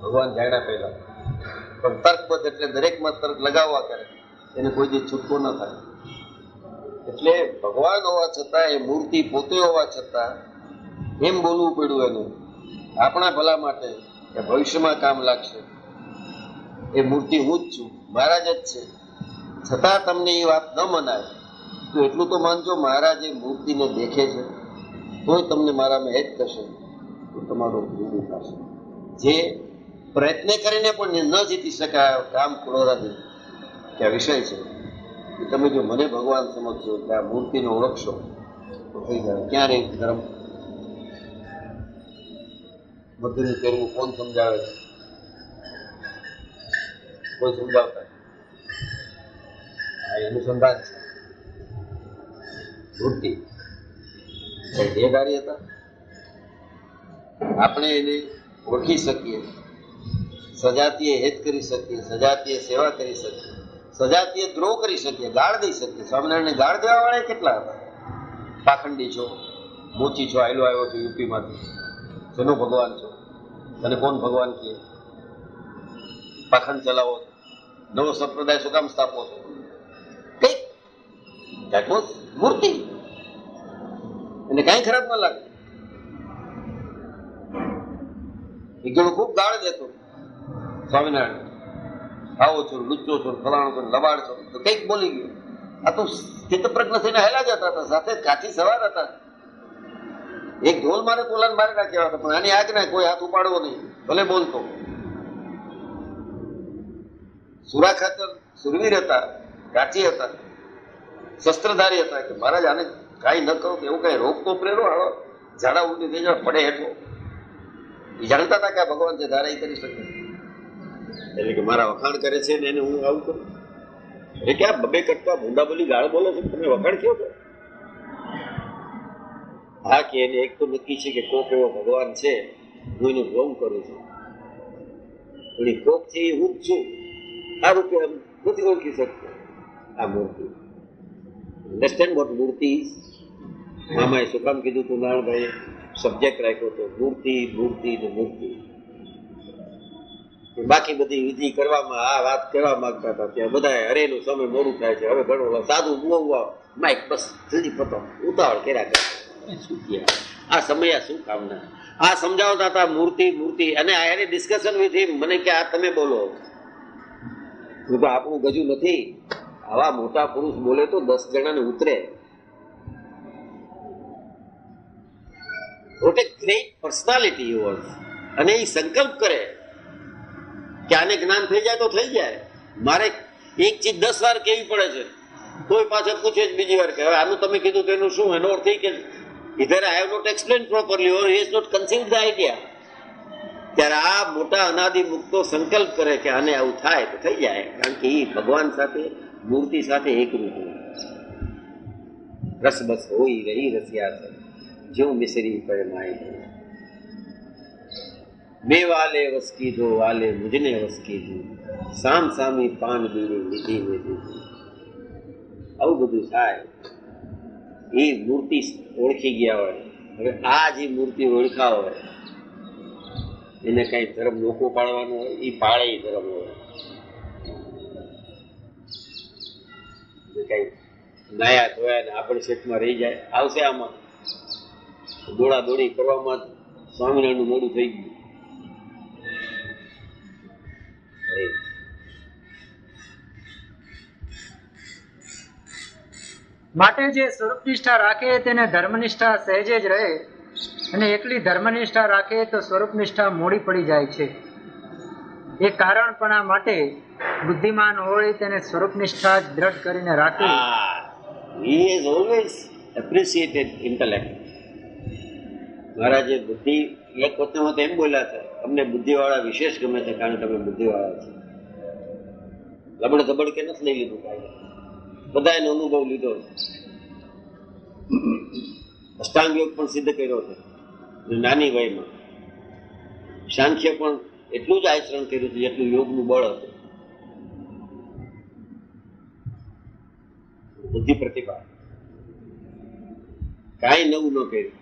ભગવાન જાણ્યા પહેલા. પણ તર્કબદ્ધ એટલે દરેકમાં તર્ક લગાવવા કરે, એને કોઈ જે છૂટકો ન થાય. એટલે ભગવાન હોવા છતાં, એ મૂર્તિ પોતે હોવા છતાં એમ બોલવું પડ્યું એનું આપણા ભલા માટે કે ભવિષ્યમાં કામ લાગશે. એ મૂર્તિ હું જ છું, મહારાજ જ છે, છતાં તમને એ વાત ન મનાય તો એટલું તો માનજો, મહારાજ એ મૂર્તિને દેખે છે તોય તમને મારામાં હેત થશે તો તમારો ગુરુ થશે. જે પ્રયત્ન કરીને પણ ન જીતી શકાય કામ ક્રોધાથી કે આ વિષય છે, કે તમે જો મને ભગવાન સમજશો કે આ મૂર્તિને ઓળખશો તો થઈ જાય. ક્યાં રહી ધર્મ? બધું કરવું કોણ સમજાવે છે? કોઈ સમજાવતા આ અનુસંધાન છે. મૂર્તિ દેહધારી હતા, આપણે એને ઓળખી શકીએ, સજાતીય હેત કરી શકીએ, સજાતીય સેવા કરી શકીએ, સજાતીય દ્રોહ કરી શકીએ, ગાળ દઈ શકીએ. સ્વામિનારાયણને ગાળ દેવા વાળા કેટલા હતા? પાખંડી છો, મોચી છો, આયલો આવ્યો છો યુપીમાંથી, જેનો ભગવાન છો, તને કોણ ભગવાન કહે? પાખંડ ચલાવો છો, નવો સંપ્રદાય શું કામ સ્થાપો છો? કઈ that was મૂર્તિ, એને કઈ ખરાબ ન લાગે. એક જણો ખૂબ ગાળ દેતો સ્વામિનારાયણ, આવો છો, લુચ્ચો છો, ફલાણો છો, લબાડ છો, તો કઈક બોલી ગયો. આ તો સ્થિત પ્રજ્ઞ થઈને હેલા જતા હતા, સાથે કાઠી સવાર હતા. એક ઢોલ મારે તોલાને મારે નાખ્યા હતા, પણ આની આજ્ઞા કોઈ હાથ ઉપાડવો નહીં, ભલે બોલતો. સુરા ખાતર સુરવીર હતા, કાચી હતા, શસ્ત્રધારી હતા, કે મહારાજ આને કાંઈ ન કરો, એવું કઈ રોગ તો પ્રેરો, હાલો ઝાડા ઉલટી થઈ જાય, પડે હેઠો. એ જાણતા હતા કે આ ભગવાન છે, ધારા કરી શકે. એટલે કે મારા વખાણ કરે છે ને એને હું આવું કરું? અરે ક્યાં બબે કટકા ભૂંડા બોલી ગાળ બોલો છો, તમે વખાણ કયો છો? હા, કે એને એક તો નક્કી છે કે કોક એવો ભગવાન છે, હું એનું ભોગ કરું છું, પણ એ કોક છે એ હું જ છું. આ રૂપે નથી ઓળખી શકતો આ મૂર્તિ. અન્ડરસ્ટેન્ડ વોટ મૂર્તિ ઇઝ? મામાએ શું કામ કીધું તું નારાયણભાઈએ સબ્જેક્ટ રાખ્યો હતો, મૂર્તિ મૂર્તિ ને મૂર્તિ. બાકી બધી વિધિ કરવામાં આ વાત કહેવા માંગતા હતા, ત્યાં બધા હરેનું સમય મોડું થાય છે, હવે ઘણું સાદું બોલવા માઇક બસ જલ્દી પતો, ઉતાવળ કર્યા કરે. શું કહ્યા આ સમય, શું કામના? આ સમજાવતા હતા મૂર્તિ મૂર્તિ, અને આ એને ડિસ્કશન વિથ હિમ, મને કે આ તમે બોલો, હું તો આપણું ગજુ નથી. આવા મોટા પુરુષ બોલે તો 10 જણાને ઉતરે. What a great personality was. અને એ સંકલ્પ કરે કે આને જ્ઞાન થઈ જાય તો થઈ જાય. મારે એક ચીજ 10 વાર કેવી પડે છે, કોઈ પાછળ પૂછે જ બીજી વાર કે હવે આનું તમે કીધું તેનું શું? એનો અર્થ એ કે either I have not explained properly or he has not conceived the idea. ત્યારે આ મોટા અનાદિ મુક્તો સંકલ્પ કરે કે આને આવું થાય તો થઈ જાય, કારણ કે એ ભગવાન સાથે, મૂર્તિ સાથે એકરૂપ હોય. રસ બસ હોય રહી રસિયા છે, જેવું મિસરી પડે માય. બે વાલે વસ કીધો, વાલે મુજને વસ કીધું, સામ સામી પાન બીડી લીધી લીધી. આવું બધું થાય. એ મૂર્તિ ઓળખી ગયા હોય. હવે આ જે મૂર્તિ ઓળખા હોય એને કઈ ધર્મ લોકો પાળવાનો હોય, એ પાળે ધર્મ હોય. કઈ નાયા ધોયા ને આપણે શેઠમાં રહી જાય આવશે આમાં દોડા દોડી કરવામાં સ્વામિનારાયણનું મોડું થઈ ગયું. માટે જે સ્વરૂપનિષ્ઠા રાખે તેને ધર્મનિષ્ઠા સહેજે જ રહે, અને એકલી ધર્મનિષ્ઠા રાખે તો સ્વરૂપનિષ્ઠા મોડી પડી જાય છે. એ કારણપણા માટે બુદ્ધિમાન હોય તેને સ્વરૂપનિષ્ઠા જ દ્રઢ કરીને રાખવી. He has always appreciated intellect. મહારાજે બુદ્ધિ એક વખતમાં તો એમ બોલ્યા છે, અમને બુદ્ધિવાળા વિશેષ ગમે છે કારણ કે તમે બુદ્ધિવાળા છે. લબડ ધબડ કે નથી લઈ લીધું, બધા એનો અનુભવ લીધો. અષ્ટાંગ યોગ પણ સિદ્ધ કર્યો છે નાની વયમાં. સાંખ્ય પણ એટલું જ આચરણ કર્યું છે જેટલું યોગનું બળ હતું. બુદ્ધિ પ્રતિભા કાંઈ નવું ન કર્યું,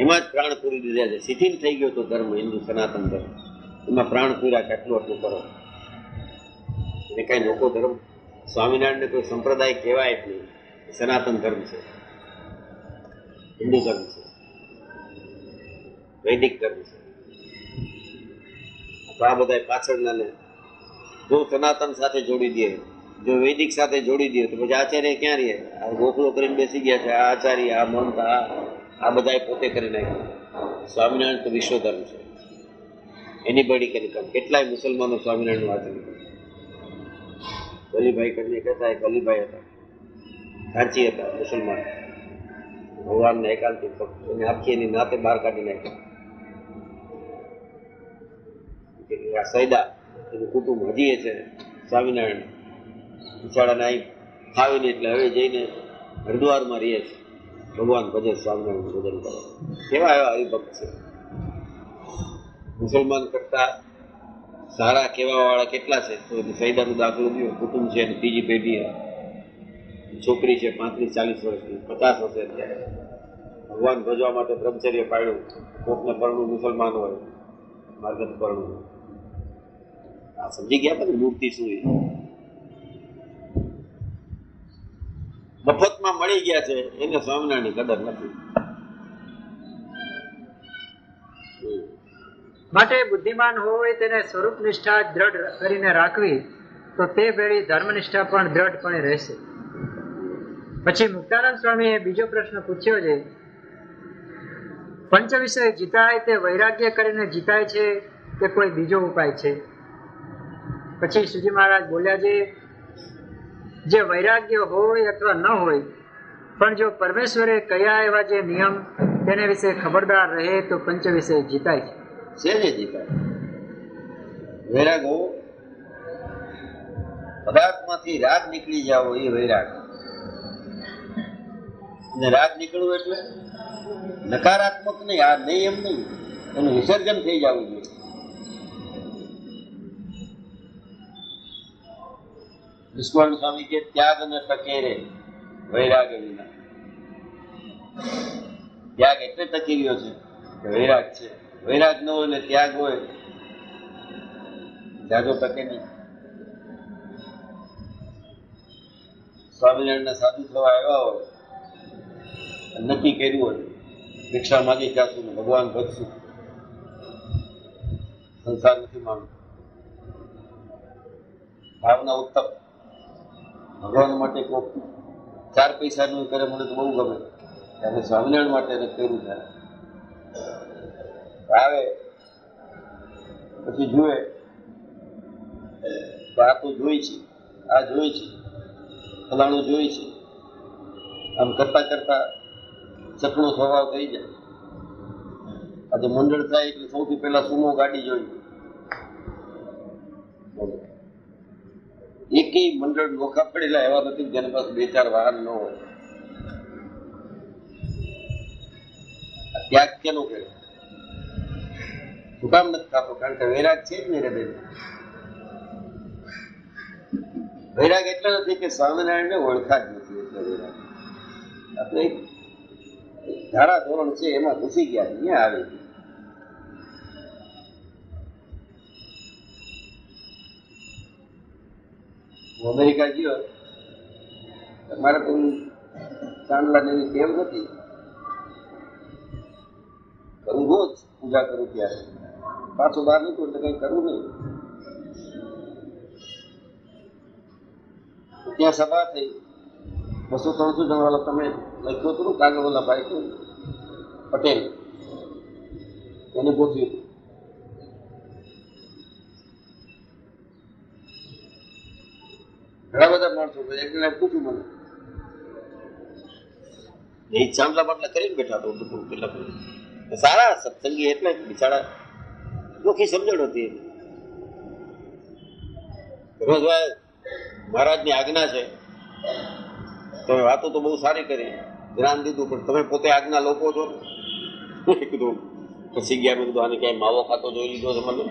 એમાં જ પ્રાણ પૂરી દીધા છે. શિથિલ થઈ ગયો તો ધર્મ, હિન્દુ સનાતન ધર્મ, એમાં પ્રાણ પૂર્યા કેટલું આટલું કરો. એને કઈ લોકો ધર્મ સ્વામિનારાયણને કોઈ સંપ્રદાય કહેવાય જ નહીં. સનાતન ધર્મ છે, હિન્દુ ધર્મ છે, વૈદિક ધર્મ છે. આ બધા પાછળના ને જો સનાતન સાથે જોડી દે, જો વૈદિક સાથે જોડી દે તો પછી આચાર્ય ક્યાં રહે? આ ગોખલો કરીને બેસી ગયા છે. આ આચાર્ય, આ મંત, આ બધા પોતે કરી નાખ્યું. સ્વામિનારાયણ તો વિશ્વ ધર્મ છે, એની બડી કરી કામ. કેટલાય મુસલમાનો સ્વામિનારાયણનું આચરણ કરે. કલીભાઈ કરીને કહેતા, કલીભાઈ હતા, કાંચી હતા, મુસલમાન, ભગવાનના એકાંતિક ભક્ત. એને આખી એની નાતે બહાર કાઢી નાખ્યા. આ સૈદા એનું કુટુંબ હજી છે સ્વામિનારાયણ બિચારાને અહીં ફાવીને, એટલે હવે જઈને હરિદ્વારમાં રહીએ છે. ભગવાન ભજે, સ્વામિનારાયણ ભજન કરે. કેવા એવા હરિભક્ત છે. મુસલમાન કરતા સારા કેવા વાળા કેટલા છે? તો સૈદાનો દાખલો દો. કુટુંબ છે, ત્રીજી પેઢી, છોકરી છે 35-40 વર્ષની, 50 વર્ષે અત્યારે. ભગવાન ભજવા માટે બ્રહ્મચર્ય પાડ્યું. કોકને પરણું મુસલમાન હોય, માર્ગત પરણું. આ સમજી ગયા હતા ને મૂર્તિ શું? મફતમાં મળી ગયા છે, એને સ્વામિનારાયણની કદર નથી. માટે બુદ્ધિમાન હોય તેને સ્વરૂપનિષ્ઠા દ્રઢ કરીને રાખવી, તો તે ભેળી ધર્મનિષ્ઠા પણ દ્રઢપણે રહેશે. પછી મુક્તાનંદ સ્વામીએ બીજો પ્રશ્ન પૂછ્યો છે, પંચ વિષય જીતાય તે વૈરાગ્ય કરીને જીતાય છે કે કોઈ બીજો ઉપાય છે? પછી શ્રીજી મહારાજ બોલ્યા છે, જે વૈરાગ્ય હોય અથવા ન હોય, પણ જો પરમેશ્વરે કયા એવા જે નિયમ તેને વિશે ખબરદાર રહે તો પંચ વિષય જીતાય છે. શેને જીતાય? વૈરાગ હોવો, પદાર્થમાંથી રાગ નીકળી જાવો એ વૈરાગ. અને રાગ નીકળવું એટલે નકારાત્મક નહીં, આ નહીં એમ નહીં, એનું વિસર્જન થઈ જવું જોઈએ. નિષ્કળ સ્વામી કે ત્યાગ ન ટકે રે વૈરાગ વિના. ત્યાગ એટલે ટકી રહ્યો છે કે વૈરાગ છે. વૈરાગ ન હોય ને ત્યાગ હોય, ત્યાગો ટકે નહીં. સ્વામિનારાયણના સાધુ થવા આવ્યા હોય, નક્કી કર્યું હોય ભિક્ષા માગી જાશું ને ભગવાન ભજશું, સંસાર નથી માનવું, ભાવના ઉત્તમ, ભગવાન માટે કોઈ 4 પૈસાનું કરે મને તો બહુ ગમે, ત્યારે સ્વામિનારાયણ માટે કર્યું છે. આવે પછી જુએ તો આ તો જોઈ છે, આ જોઈ છે, ફલાણું જોઈ છે, આમ કરતા કરતા ચકણો સ્વભાવ થઈ જાય. આજે મંડળ થાય એટલે સૌથી પહેલા સુમો ગાડી જોઈ. એકેય મંડળ નોખા પડેલા એવા નથી જેની પાસે 2-4 વાહન ન હોય. ત્યાગ કેનો કર્યો? શું કામ નથી થતો? કારણ કે વૈરાગ છે જ નહીં હૃદયમાં. વૈરાગ એટલે નથી કે સ્વામિનારાયણને ઓળખા જ નથી, એટલે વૈરાગ. આ તો એક ધારા ધોરણ છે, એમાં ઘૂસી ગયા, અહીંયા આવી. હું અમેરિકા ગયો મારે કોઈ ચાંદલા જેવી ટેવ નથી. કરું રોજ પૂજા કરું ત્યારે પાછું બહાર નીકળું એટલે કંઈ કરવું નહીં. ત્યાં સભા થઈ 200-300 જણ વાળા તમે લખ્યું હતું કાગળ ઓલા ભાઈ પટેલ એને ગોઠવ્યું હતું. ઘણા બધા માણસો એક જણા પૂછ્યું મને એ ચાંદલા બાટલા કરીને બેઠા હતો પેલા સારા સત્સંગી એટલે બિચારા નોખી સમજણ હતી. રોજભાઈ મહારાજની આજ્ઞા છે, તમે વાતો તો બહુ સારી કરી, ધ્યાન દીધું, પણ તમે પોતે આજ્ઞા લોકો છો ને. કીધું પછી ગયા મેં કીધું આને ક્યાંય માવો ખાતો જોઈ લીધો છે મને,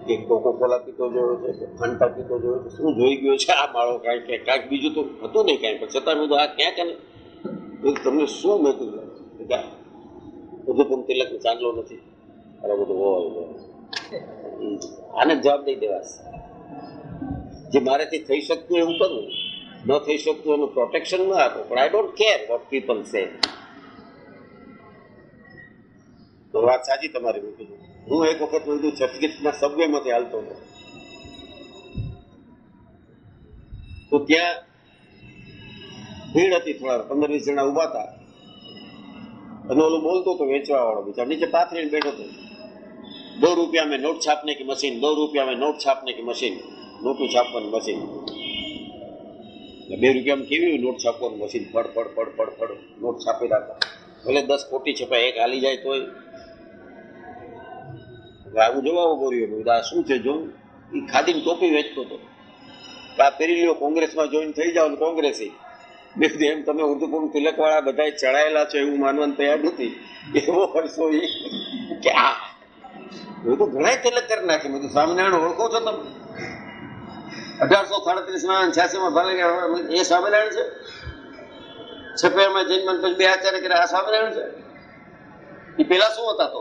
કે કોકો કોલા પીતો જોયો છે, કે ફંટા પીતો જોયો છે, શું જોઈ ગયો છે આ માળો કાંઈ કે કાંઈક બીજું તો હતું નહીં કાંઈ, પણ છતાં મેં આ ક્યાં કે તમને શું મેં કીધું બધું પણ તિલક ચાંદલો નથી. અરે બધું હોય આને જવાબ દઈ દેવાશે. જે મારેથી થઈ શકતું એવું કરવું, ન થઈ શકતું એનું પ્રોટેક્શન ન આપો, પણ I don't care what people say. તો વાત સાચી તમારી. મેં કીધું હું એક વખત બધું ચર્ચગીતના સબવેમાંથી હાલતો હતો, તો ત્યાં ભીડ હતી, થોડા 15-20 જણા ઉભા હતા, અને ઓલું બોલતો હતો વેચવા વાળો બિચારો નીચે પાથરીને બેઠો હતો. 2 રૂપિયા મેં નોટ છાપને की मशीन, 2 રૂપિયા મેં નોટ છાપને की मशीन, નોટું છાપવાની મશીન. 2 રૂપિયામાં કેવી નોટ છાપવાનું મશીન, ફડ ફડ ફડ ફડ ફડ નોટ છાપી રાખો, ભલે 10 ખોટી છપાય, એક હાલી જાય તોય. આવું જોવા બોલ્યો આ શું છે જો, એ ખાદીની ટોપી વેચતો હતો. આ પહેરી લ્યો, કોંગ્રેસમાં જોઈન થઈ જાવ ને કોંગ્રેસી. મેં કીધું એમ તમે ઉર્દુપુર તિલકવાળા બધા ચડાયેલા છો એવું માનવાનું તૈયાર નથી. એવો હરસો એ કે આ એવું તો ઘણા તિલક કરી નાખી. મેં કીધું સ્વામિનારાયણ ઓળખો છો તમે? 1837માં 86માં ભાલે એ સ્વામિનારાયણ છે. છપૈયામાં જૈન મન પછી 2 આચાર્ય કર્યા, આ સ્વામિનારાયણ છે. એ પેલા શું હતા? તો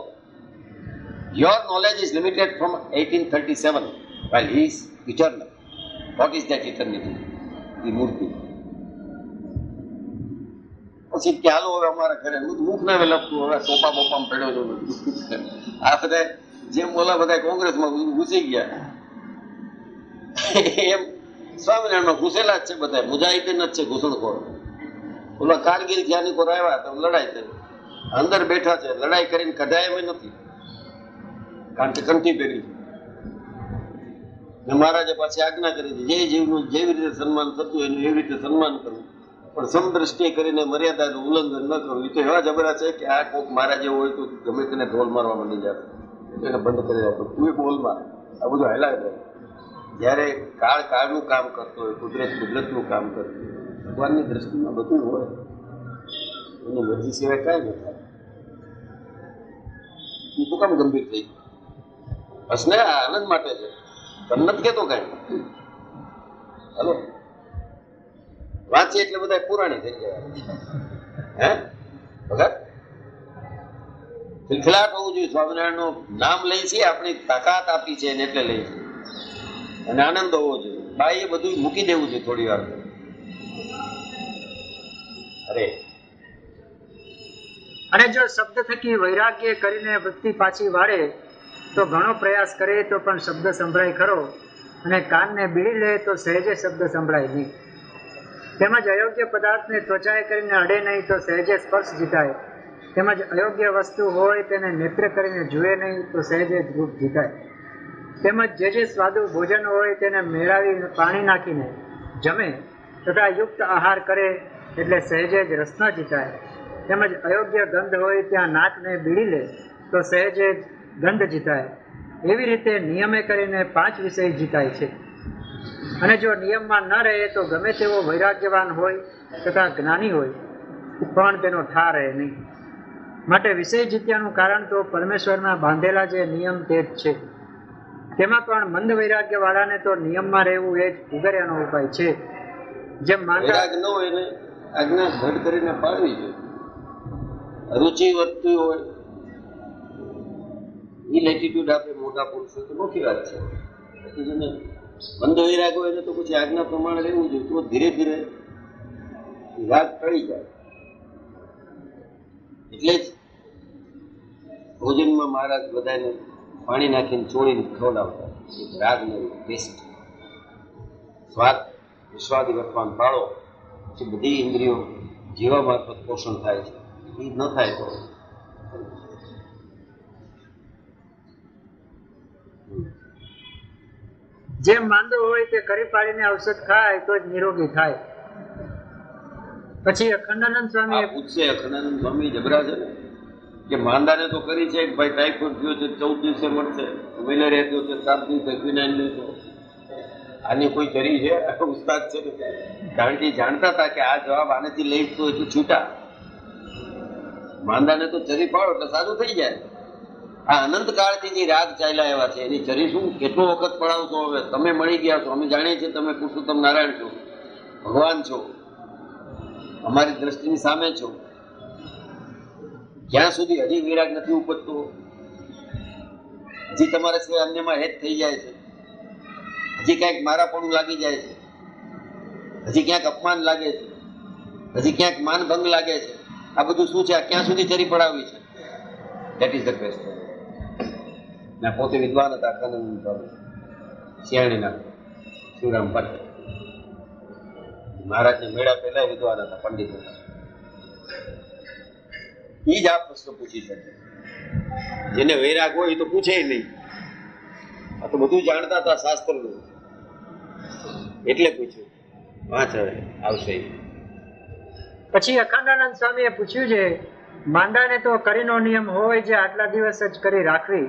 your knowledge is limited from 1837 while he is eternal. What is that eternity? એ મૂર્તિ. પછી ચાલો હવે અમારા ઘરે મુખ ના લખતું, હવે સોપા બોપામાં પડ્યો છો. આ બધા જેમ બોલા બધા કોંગ્રેસમાં ઘૂસી ગયા એમ સ્વામિનારાયણમાં ઘૂસેલા જ છે બધા. મુજાહિદીન જ છે ઘૂસણખોર. ઓલા કારગિલ જ્યાં કોર આવ્યા તો લડાઈ કરી, અંદર બેઠા છે, લડાઈ કરીને કઢાય એમ નથી, કારણ કે કંઠી પહેરી છે. મહારાજે પાછી આજ્ઞા કરી છે, જે જીવનું જેવી રીતે સન્માન થતું એનું એવી રીતે સન્માન કરવું, પણ સમદ્રષ્ટિએ કરીને મર્યાદાનું ઉલ્લંઘન ન કરવું. એ તો એવા જબરા છે કે આ કોઈક મારા જેવો હોય તો ગમે તેને ઢોલ મારવા માંડી જાય, એને બંધ કરી આપો, તું બોલ માર. આ બધું હેલા જાય. જ્યારે કાળ કાળનું કામ કરતો હોય, કુદરત કુદરતનું કામ કરતું હોય, ભગવાનની દ્રષ્ટિમાં બધું હોય, એની મરજી સિવાય કાંઈ ન થાય. તું તો કામ ગંભીર થઈ હસને? આ આનંદ માટે છે, તને નથી કહેતો કાંઈ. હલો વાંચીએ એટલે બધા પુરાણી થઈ ગયા. હે ભગત ખિલખિલાટ હોવું જોઈએ. સ્વામિનારાયણનું નામ લઈ છીએ, આપણી તાકાત આપી છે એને એટલે લઈ છીએ, અને આનંદ હોવો જોઈએ. બાઈ એ બધું મૂકી દેવું જોઈએ થોડી વાર. અરે અને જો શબ્દ થકી વૈરાગ્ય કરીને વૃત્તિ પાછી વાળે તો ઘણો પ્રયાસ કરે તો પણ શબ્દ સંભળાય ખરો, અને કાનને બીડી લે તો સહેજે શબ્દ સંભળાય નહીં. તેમજ અયોગ્ય પદાર્થને ત્વચાએ કરીને અડે નહીં તો સહેજે સ્પર્શ જીતાય. તેમજ અયોગ્ય વસ્તુ હોય તેને નેત્ર કરીને જુએ નહીં તો સહેજે જ રૂપ જીતાય. તેમજ જે સ્વાદુ ભોજન હોય તેને મેળાવી પાણી નાખીને જમે તથા યુક્ત આહાર કરે એટલે સહેજે જ રસના જીતાય. તેમજ અયોગ્ય ગંધ હોય ત્યાં નાકને બીડી લે તો સહેજે જ ગંધ જીતાય. એવી રીતે નિયમે કરીને 5 વિષય જીતાય છે. અને જો નિયમમાં ન રહે તો ગમે તેવો વૈરાગ્યવાન હોય તથા જ્ઞાની હોય પણ તેનો ઠાર રહે નહીં. માટે વિષય જીત્યાનું કારણ તો પરમેશ્વરના બાંધેલા જે નિયમ તે જ છે. તેમાં પણ મંદ વૈરાગ્ય વાળાને તો નિયમમાં રહેવું એ જ ઉગર્યાનો ઉપાય છે. જેમ વૈરાગ ન હોય ને આજ્ઞા ભંગ કરીને પાડવી જોઈએ. રુચિ વધતી હોય એ લેટિટ્યુડ આપે મોટા પુરુષો તો મોટી વાત છે. પછી જેને મંદ વૈરાગ હોય ને તો પછી આજ્ઞા પ્રમાણે રહેવું જોઈએ. તો ધીરે ધીરે રાગ ટળી જાય. એટલે જ ભોજનમાં મહારાજ બધાને પાણી નાખીને ચોળીને ખવડાવતા. રાગનો ટેસ્ટ, સ્વાદ વિશ્વાદી વર્તમાન પાળો, પછી બધી ઇન્દ્રિયો જીવા મારફત પોષણ થાય છે. એ ન થાય તો જેમ માંદો હોય તે કરી પાડીને ઔષધ ખાય તો જ નિરોગી થાય. પછી અખંડાનંદ સ્વામી પૂછશે, અખંડાનંદ સ્વામી જબરા છે ને કે માંદાને તો કરી છે કે ભાઈ ટાઈફોઇડ થયો છે 14 દિવસે મળશે, મેલેરિયા થયો છે 7 દિવસે ક્વિનાઇન લેશો. આની કોઈ ચરી છે? ઉસ્તાદ છે ને. કારણ કે જાણતા હતા કે આ જવાબ આનેથી લઈ તો એટલું છૂટા. માંદાને તો ચરી પાડો એટલે સારું થઈ જાય. આ અનંત કાળથી જે રાગ ચાલ્યા એવા છે એની ચરી શું કેટલો વખત પડાવશો? હવે તમે મળી ગયા છો, અમે જાણીએ છીએ તમે પુરુષોત્તમ નારાયણ છો, ભગવાન છો, અમારી દ્રષ્ટિની સામે છો. જ્યાં સુધી હજી વિરાગ નથી ઉપજતો, હજી તમારા સિવાય અન્યમાં હેત થઈ જાય છે, હજી ક્યાંક મારાપણું લાગી જાય છે, હજી ક્યાંક અપમાન લાગે છે, હજી ક્યાંક માનભંગ લાગે છે, આ બધું શું છે? આ ક્યાં સુધી ચરી પડાવવી છે? That is the question. ના પોતે વિદ્વાન હતા અખંડાનંદ સ્વામી, શિયાળીના શિવરામ પટેલ. મહારાજને મેળા પહેલા વિદ્વાન હતા, પંડિત હતા. એ જ આ પ્રશ્ન પૂછી શકે. જેને વૈરાગ હોય એ તો પૂછે નહીં. આ તો બધું જાણતા હતા શાસ્ત્રનું, એટલે પૂછ્યું. વાંચ હવે આવશે. પછી અખંડાનંદ સ્વામીએ પૂછ્યું છે, માંદાને તો કરીનો નિયમ હોય જે આટલા દિવસ જ કરી રાખવી,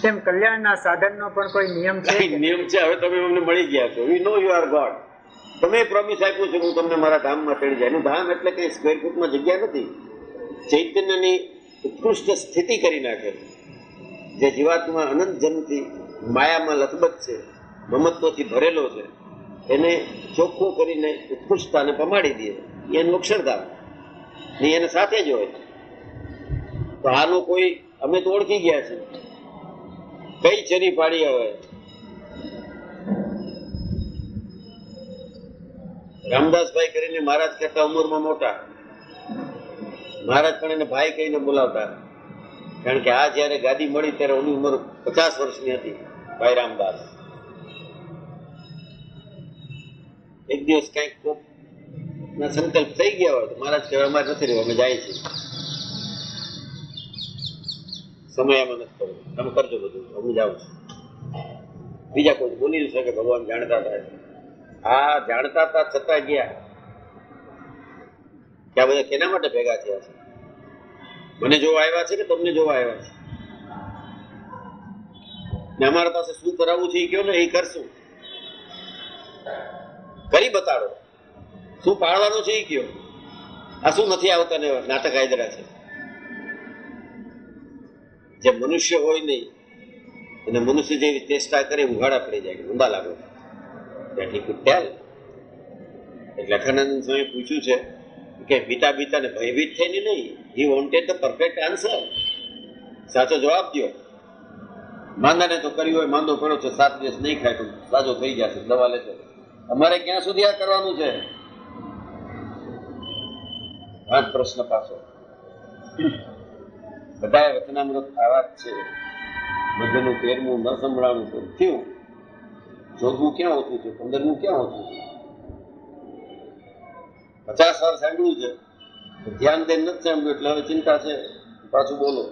તેમ કલ્યાણના સાધનનો પણ કોઈ નિયમ છે? નિયમ છે. હવે તમે અમને મળી ગયા છો. વી નો યુ આર ગોડ. તમે પ્રોમિસ આપ્યું છે હું તમને મારા ધામમાં તેડી જાય. એનું ધામ એટલે કઈ સ્ક્વેર ફૂટમાં જગ્યા નથી. ચૈતન્યની ઉત્કૃષ્ટ સ્થિતિ કરી નાખે. જે જીવાત્મા અનંત જન્મથી માયામાં લથબથ છે, મમત્વથી ભરેલો છે, એને ચોખ્ખું કરીને ઉત્કૃષ્ટતાને પમાડી દે. એનું અક્ષરધામ ને એને સાથે જ હોય. તો આનો કોઈ, અમે તો ઓળખી ગયા છે. કઈ ચરી પાડી? હવે રામદાસભાઈ કરીને મહારાજ કરતા ઉંમરમાં મોટા, મહારાજ પણ એને ભાઈ કહીને બોલાવતા. કારણ કે આ જયારે ગાદી મળી ત્યારે એની ઉંમર 50 વર્ષની હતી. ભાઈ રામદાસ એક દિવસ કઈક ના સંકલ્પ થઈ ગયા હોય તો મહારાજ કહેવાય અમારે નથી રહ્યું, અમે જાય છીએ, સમય અમે નથી કરવો, તમે કરજો બધું, હું જાઉં છું. બીજા કોઈ બોલી શકે ભગવાન જાણતા હતા. આ જાણતા હતા છતાં ગયા કે આ બધા કેના માટે ભેગા થયા છે? મને જોવા આવ્યા છે કે તમને જોવા આવ્યા છે? ને અમારા પાસે શું કરાવવું છે એ કયો ને, એ કરશું. કરી બતાડો. શું પાડવાનું છે એ કયો. આ શું નથી આવતા ને નાટક આયદરા છે? જે મનુષ્ય હોય નહીં અને મનુષ્ય જેવી ચેષ્ટા કરે ઉઘાડા પડી જાય, ઊંધા લાગે. એટલે અખંડાનંદ સ્વામી પૂછ્યું છે કે બીતા બીતા ને ભયભીત થઈને નહીં. He wanted the perfect answer. સાચો જવાબ દો. માંદાને તો કર્યું હોય, માંદો પડ્યો છે, 7 દિવસ નહીં ખાય તો સાજો થઈ જશે, દવા લેશે. અમારે ક્યાં સુધી આ કરવાનું છે? આ પ્રશ્ન પાછો. બધા વચનામૃત આવા જ છે. મધ્યનું 13મું ન સંભળાણું તો થયું. 14મું ક્યાં ઓછું છે? 15મું ક્યાં ઓછું છે? 50 વાર સાંભળ્યું છે, ધ્યાન દઈને નથી સાંભળ્યું એટલે હવે ચિંતા છે. પાછું બોલો.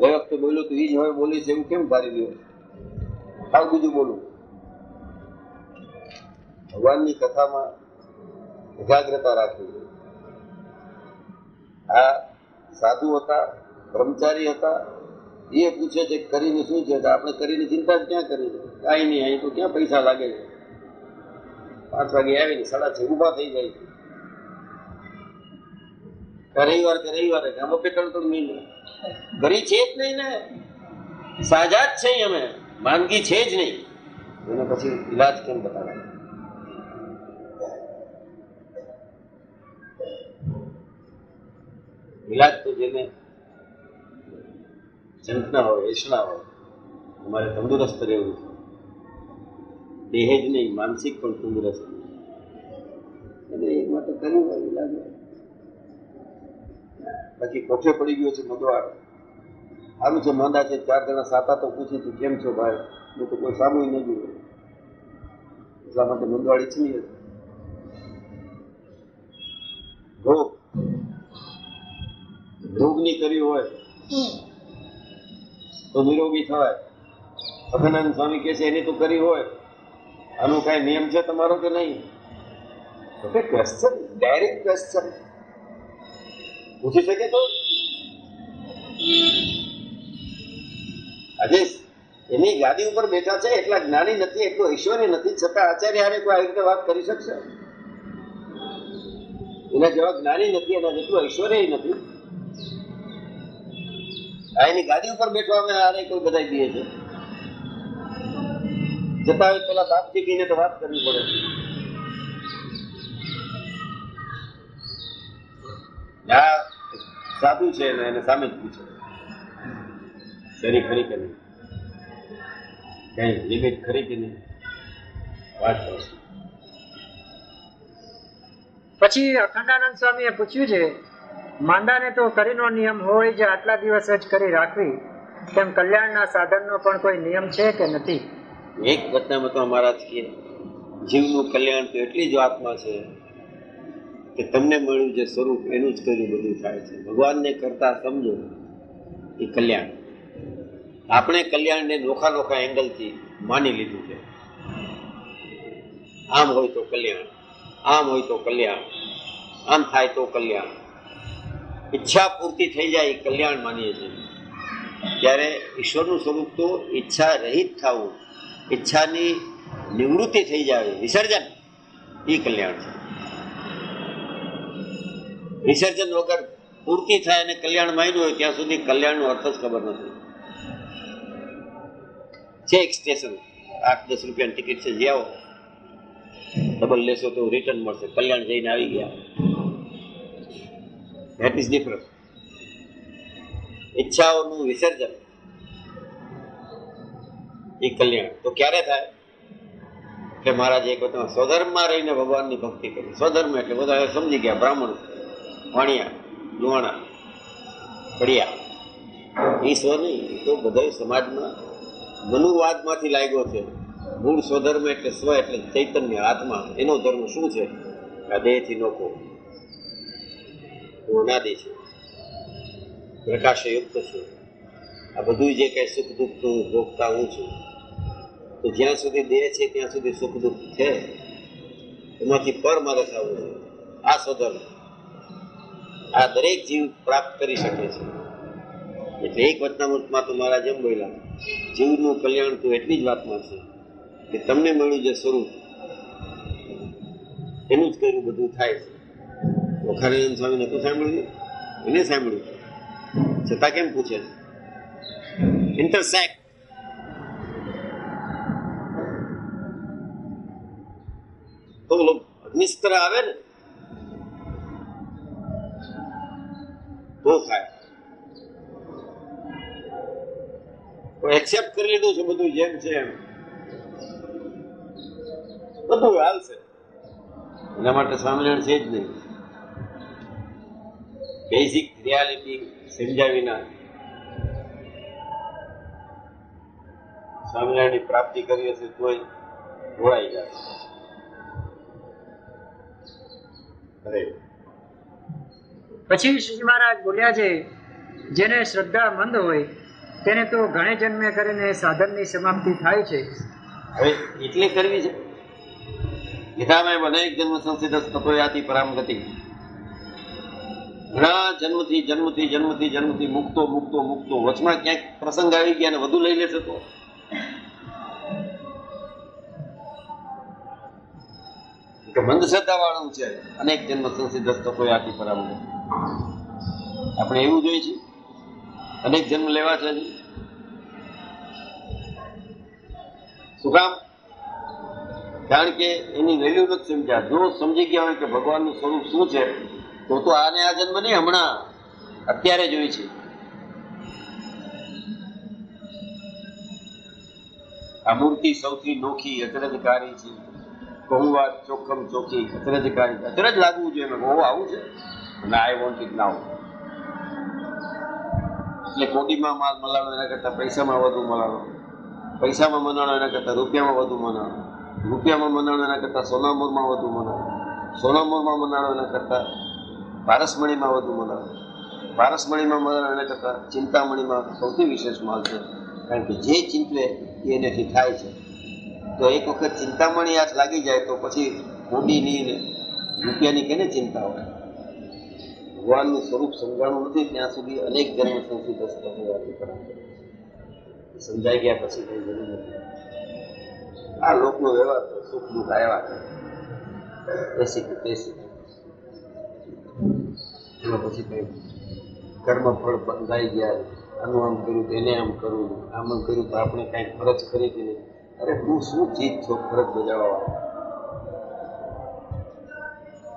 ગઈ વખતે બોલ્યું તો એ જ હવે બોલી છે એવું કેમ ધારી લ્યો? આવું બીજું બોલું. ભગવાનની કથામાં એકાગ્રતા રાખવી. આ સાધુ હતા, બ્રહ્મચારી હતા, એ પૂછે છે કરીને શું છે? આપણે કરીને ચિંતા જ ક્યાં કરી? કાંઈ નહીં, અહીં તો ક્યાં પૈસા લાગે છે? 5 વાગે આવીને 6:30 ઊભા થઈ જાય છે. રવિવાર કે રવિવારે આમાં 2-3 મહિને ઘરી છે જ નહીં ને, સાજા જ છે અમે, માંદગી છે જ નહીં. એને પછી ઈલાજ કેમ બતાવે? ઈલાજ તો જેને ચંતના હોય, વેચના હોય, અમારે તંદુરસ્ત રહેવું છે. દેહ જ નહીં, માનસિક પણ તંદુરસ્ત. અને માટે કર્યું હોય એવું લાગે. બાકી કોઠે પડી ગયો છે મદવાડ. સારું છે, માંદા છે, 4 જણા સાતા તો પૂછી તું કેમ છો ભાઈ, હું તો કોઈ સામું ન જોયું, એટલા માટે મંદવાડી છીએ. રોગની કરી હોય તો નિરોગી થવાય. અખંડાનંદ સ્વામી કહે છે એની તો કરી હોય, આનો કઈ નિયમ છે તમારો કે નહીં? તો કે ક્વેશ્ચન, ડાયરેક્ટ ક્વેશ્ચન પૂછી શકે. તો આજે એની ગાદી ઉપર બેઠા છે, એટલા જ્ઞાની નથી, એટલું ઐશ્વર્ય નથી, છતાં આચાર્ય હારે કોઈ આવી રીતે વાત કરી શકશે? એના જેવા જ્ઞાની નથી, એના જેટલું ઐશ્વર્ય નથી. આ એની ગાદી ઉપર બેઠવા અમે હારે કોઈ બધાઈ દઈએ છે, છતાં પેલા બાપજી કહીને તો વાત કરવી પડે. આ સાધુ છે ને એને સામે જ પૂછે શરી ખરી કે નહીં, કઈ લિમિટ ખરી કે નહીં, વાત કરશે. પછી અખંડાનંદ સ્વામીએ પૂછ્યું છે, માંદાને તો કરીનો નિયમ હોય જે આટલા દિવસ જ કરી રાખવી, તેમ કલ્યાણના સાધનનો પણ કોઈ નિયમ છે કે નથી? એક વચનામાં તો મહારાજ કે જીવનું કલ્યાણ તો એટલી જ વાતમાં છે કે તમને મળ્યું જે સ્વરૂપ એનું જ કર્યું બધું થાય છે. ભગવાનને કરતા સમજો એ કલ્યાણ. આપણે કલ્યાણને નોખા નોખા એંગલથી માની લીધું છે. આમ હોય તો કલ્યાણ, આમ હોય તો કલ્યાણ, આમ થાય તો કલ્યાણ. ઈચ્છા પૂર્તિ થઈ જાય એ કલ્યાણ માનીએ છીએ. ત્યારે ઈશ્વરનું સ્વરૂપ તો ઈચ્છા રહિત થવું, ઈચ્છાની નિવૃત્તિ થઈ જાય, વિસર્જન, એ કલ્યાણ છે. વિસર્જન વગર પૂર્તિ થાય અને કલ્યાણ માન્યું હોય ત્યાં સુધી કલ્યાણનો અર્થ જ ખબર નથી. છે એક સ્ટેશન, 8-10 રૂપિયાની ટિકિટ છે, જે આવો ડબલ લેશો તો રિટર્ન મળશે, કલ્યાણ જઈને આવી ગયા. That is difference. ઈચ્છાઓનું વિસર્જન એ કલ્યાણ તો ક્યારે થાય કે મહારાજ એક વખત સ્વધર્મમાં રહીને ભગવાનની ભક્તિ કરી. સ્વધર્મ એટલે બધા સમજી ગયા, બ્રાહ્મણ, વાણિયા, લુહાણા, કડિયા. એ સ્વ નહીં, એ તો બધા સમાજમાં મનુવાદમાંથી લાગ્યો છે. મૂળ સ્વધર્મ એટલે સ્વ એટલે ચૈતન્ય, આત્મા. એનો ધર્મ શું છે? આ દેહથી નોખો, હું અનાદિ છું, પ્રકાશયુક્ત છું, આ બધું જે કઈ સુખ દુઃખનું ભોગતા હું છું. તો જ્યાં સુધી દેહ છે ત્યાં સુધી સુખ દુઃખ છે, એમાંથી પર મારે થવું છે. આ સ્વધર્મ આ દરેક જીવ પ્રાપ્ત કરી શકે છે. એટલે એક વચનામૃતમાં તો મારા જેમ બોલ્યા, જીવનું કલ્યાણ તો એટલી જ વાતમાં છે કે તમને મળ્યું જે સ્વરૂપ એનું જ કર્યું બધું થાય છે. અખંડાનંદ સ્વામી નતું સાંભળ્યું? એને સાંભળ્યું, છતાં કેમ પૂછે? ઇન્ટરસેક્ટ. તો અગ્નિસ્ત્ર આવે ને તો થાય. તો એક્સેપ્ટ કરી લીધું છે બધું જેમ છે એમ, બધું હાલશે. એના માટે સ્વામિનારાયણ છે જ નહીં. બેઝિક રિયાલિટી સમજ્યા વિના સ્વામિનારાયણની પ્રાપ્તિ કરી હશે તોય ઘોળાઈ જાય. પછી શ્રીજી મહારાજ બોલ્યા છે, જેને શ્રદ્ધા મંદ હોય તેને તો ઘણે જન્મે કરીને સાધનની સમાપ્તિ થાય છે. હવે એટલે કરવી છે ગીતામાં અનેક જન્મ સંસિદ્ધ તપોયાતિ પરામગતિ. ઘણા જન્મથી મુક્તો વચમાં ક્યાંક પ્રસંગ આવી ગયા અને વધુ લઈ લેશે તો મંદ શ્રદ્ધા વાળું છે. અનેક જન્મ સંસિદ્ધ તપોયાતિ પરામગતિ. આપણે એવું જોઈએ છે, અનેક જન્મ લેવા છે. શું કામ? કારણ કે એની વેલ્યુ નથી સમજ્યા. જો સમજી ગયા હોય કે ભગવાનનું સ્વરૂપ શું છે તો આને આ જન્મ નહીં, હમણાં અત્યારે જોઈ છે. આ મૂર્તિ સૌથી નોખી અચરજકારી છે. કહું વાત ચોખમ ચોખી અચરજ કાઢી, અચરજ લાગવું જોઈએ મેં કહું આવું છે અને આઈ વોન્ટ ઇટ નાઉ. એટલે કોડીમાં માલ મલાડો એના કરતા પૈસામાં વધુ મલાડો, પૈસામાં મનાડો એના કરતા રૂપિયામાં વધુ મનાડો, રૂપિયામાં મનાડો એના કરતા સોનામોરમાં વધુ મનાડો, સોનામોરમાં મનાડો એના કરતા પારસમણીમાં વધુ મનાડો, પારસમણીમાં મનાડો એના કરતા ચિંતામણીમાં સૌથી વિશેષ માલ છે. કારણ કે જે ચિંતવે એ એનાથી થાય છે. તો એક વખત ચિંતામણી હાથ લાગી જાય તો પછી કોડીની ને રૂપિયાની કેને ચિંતા હોય. ભગવાનનું સ્વરૂપ સમજાણું નથી ત્યાં સુધી અનેક જન્મ સંસિદ્ધ સમજાઈ ગયા પછી કઈ જરૂર નથી. આ લોકનો વ્યવહાર તો સુખ દુઃખ આવ્યા છે એસી એમાં પછી કઈ કર્મ ફળ બંધાઈ ગયા. આનું આમ કર્યું એને આમ કરવું, આમ કર્યું તો આપણે કઈક ફરજ કરી કે નહીં. અરે હું શું ચીજ છો ફરજ બજાવવા.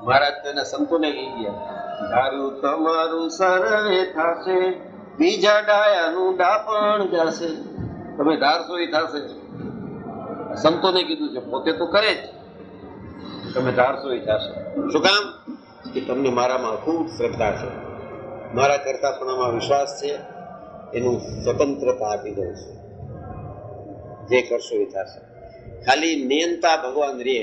મહારાજ તો એના સંતોને કહી ગયા, ધાર્યું તમારું સરે થશે, બીજા ડાયાનું ડાપણ જશે. તમે ધારશો એ થશે. સંતોને કીધું છે, પોતે તો કરે જ. તમે ધારશો એ થશે. શું કામ? કે તમને મારામાં ખૂબ શ્રદ્ધા છે, મારા કરતાપણામાં વિશ્વાસ છે, એનું સ્વતંત્રતા આપી દઉં છું. જે કરશો એ થશે. ખાલી નિયંતા ભગવાન રે,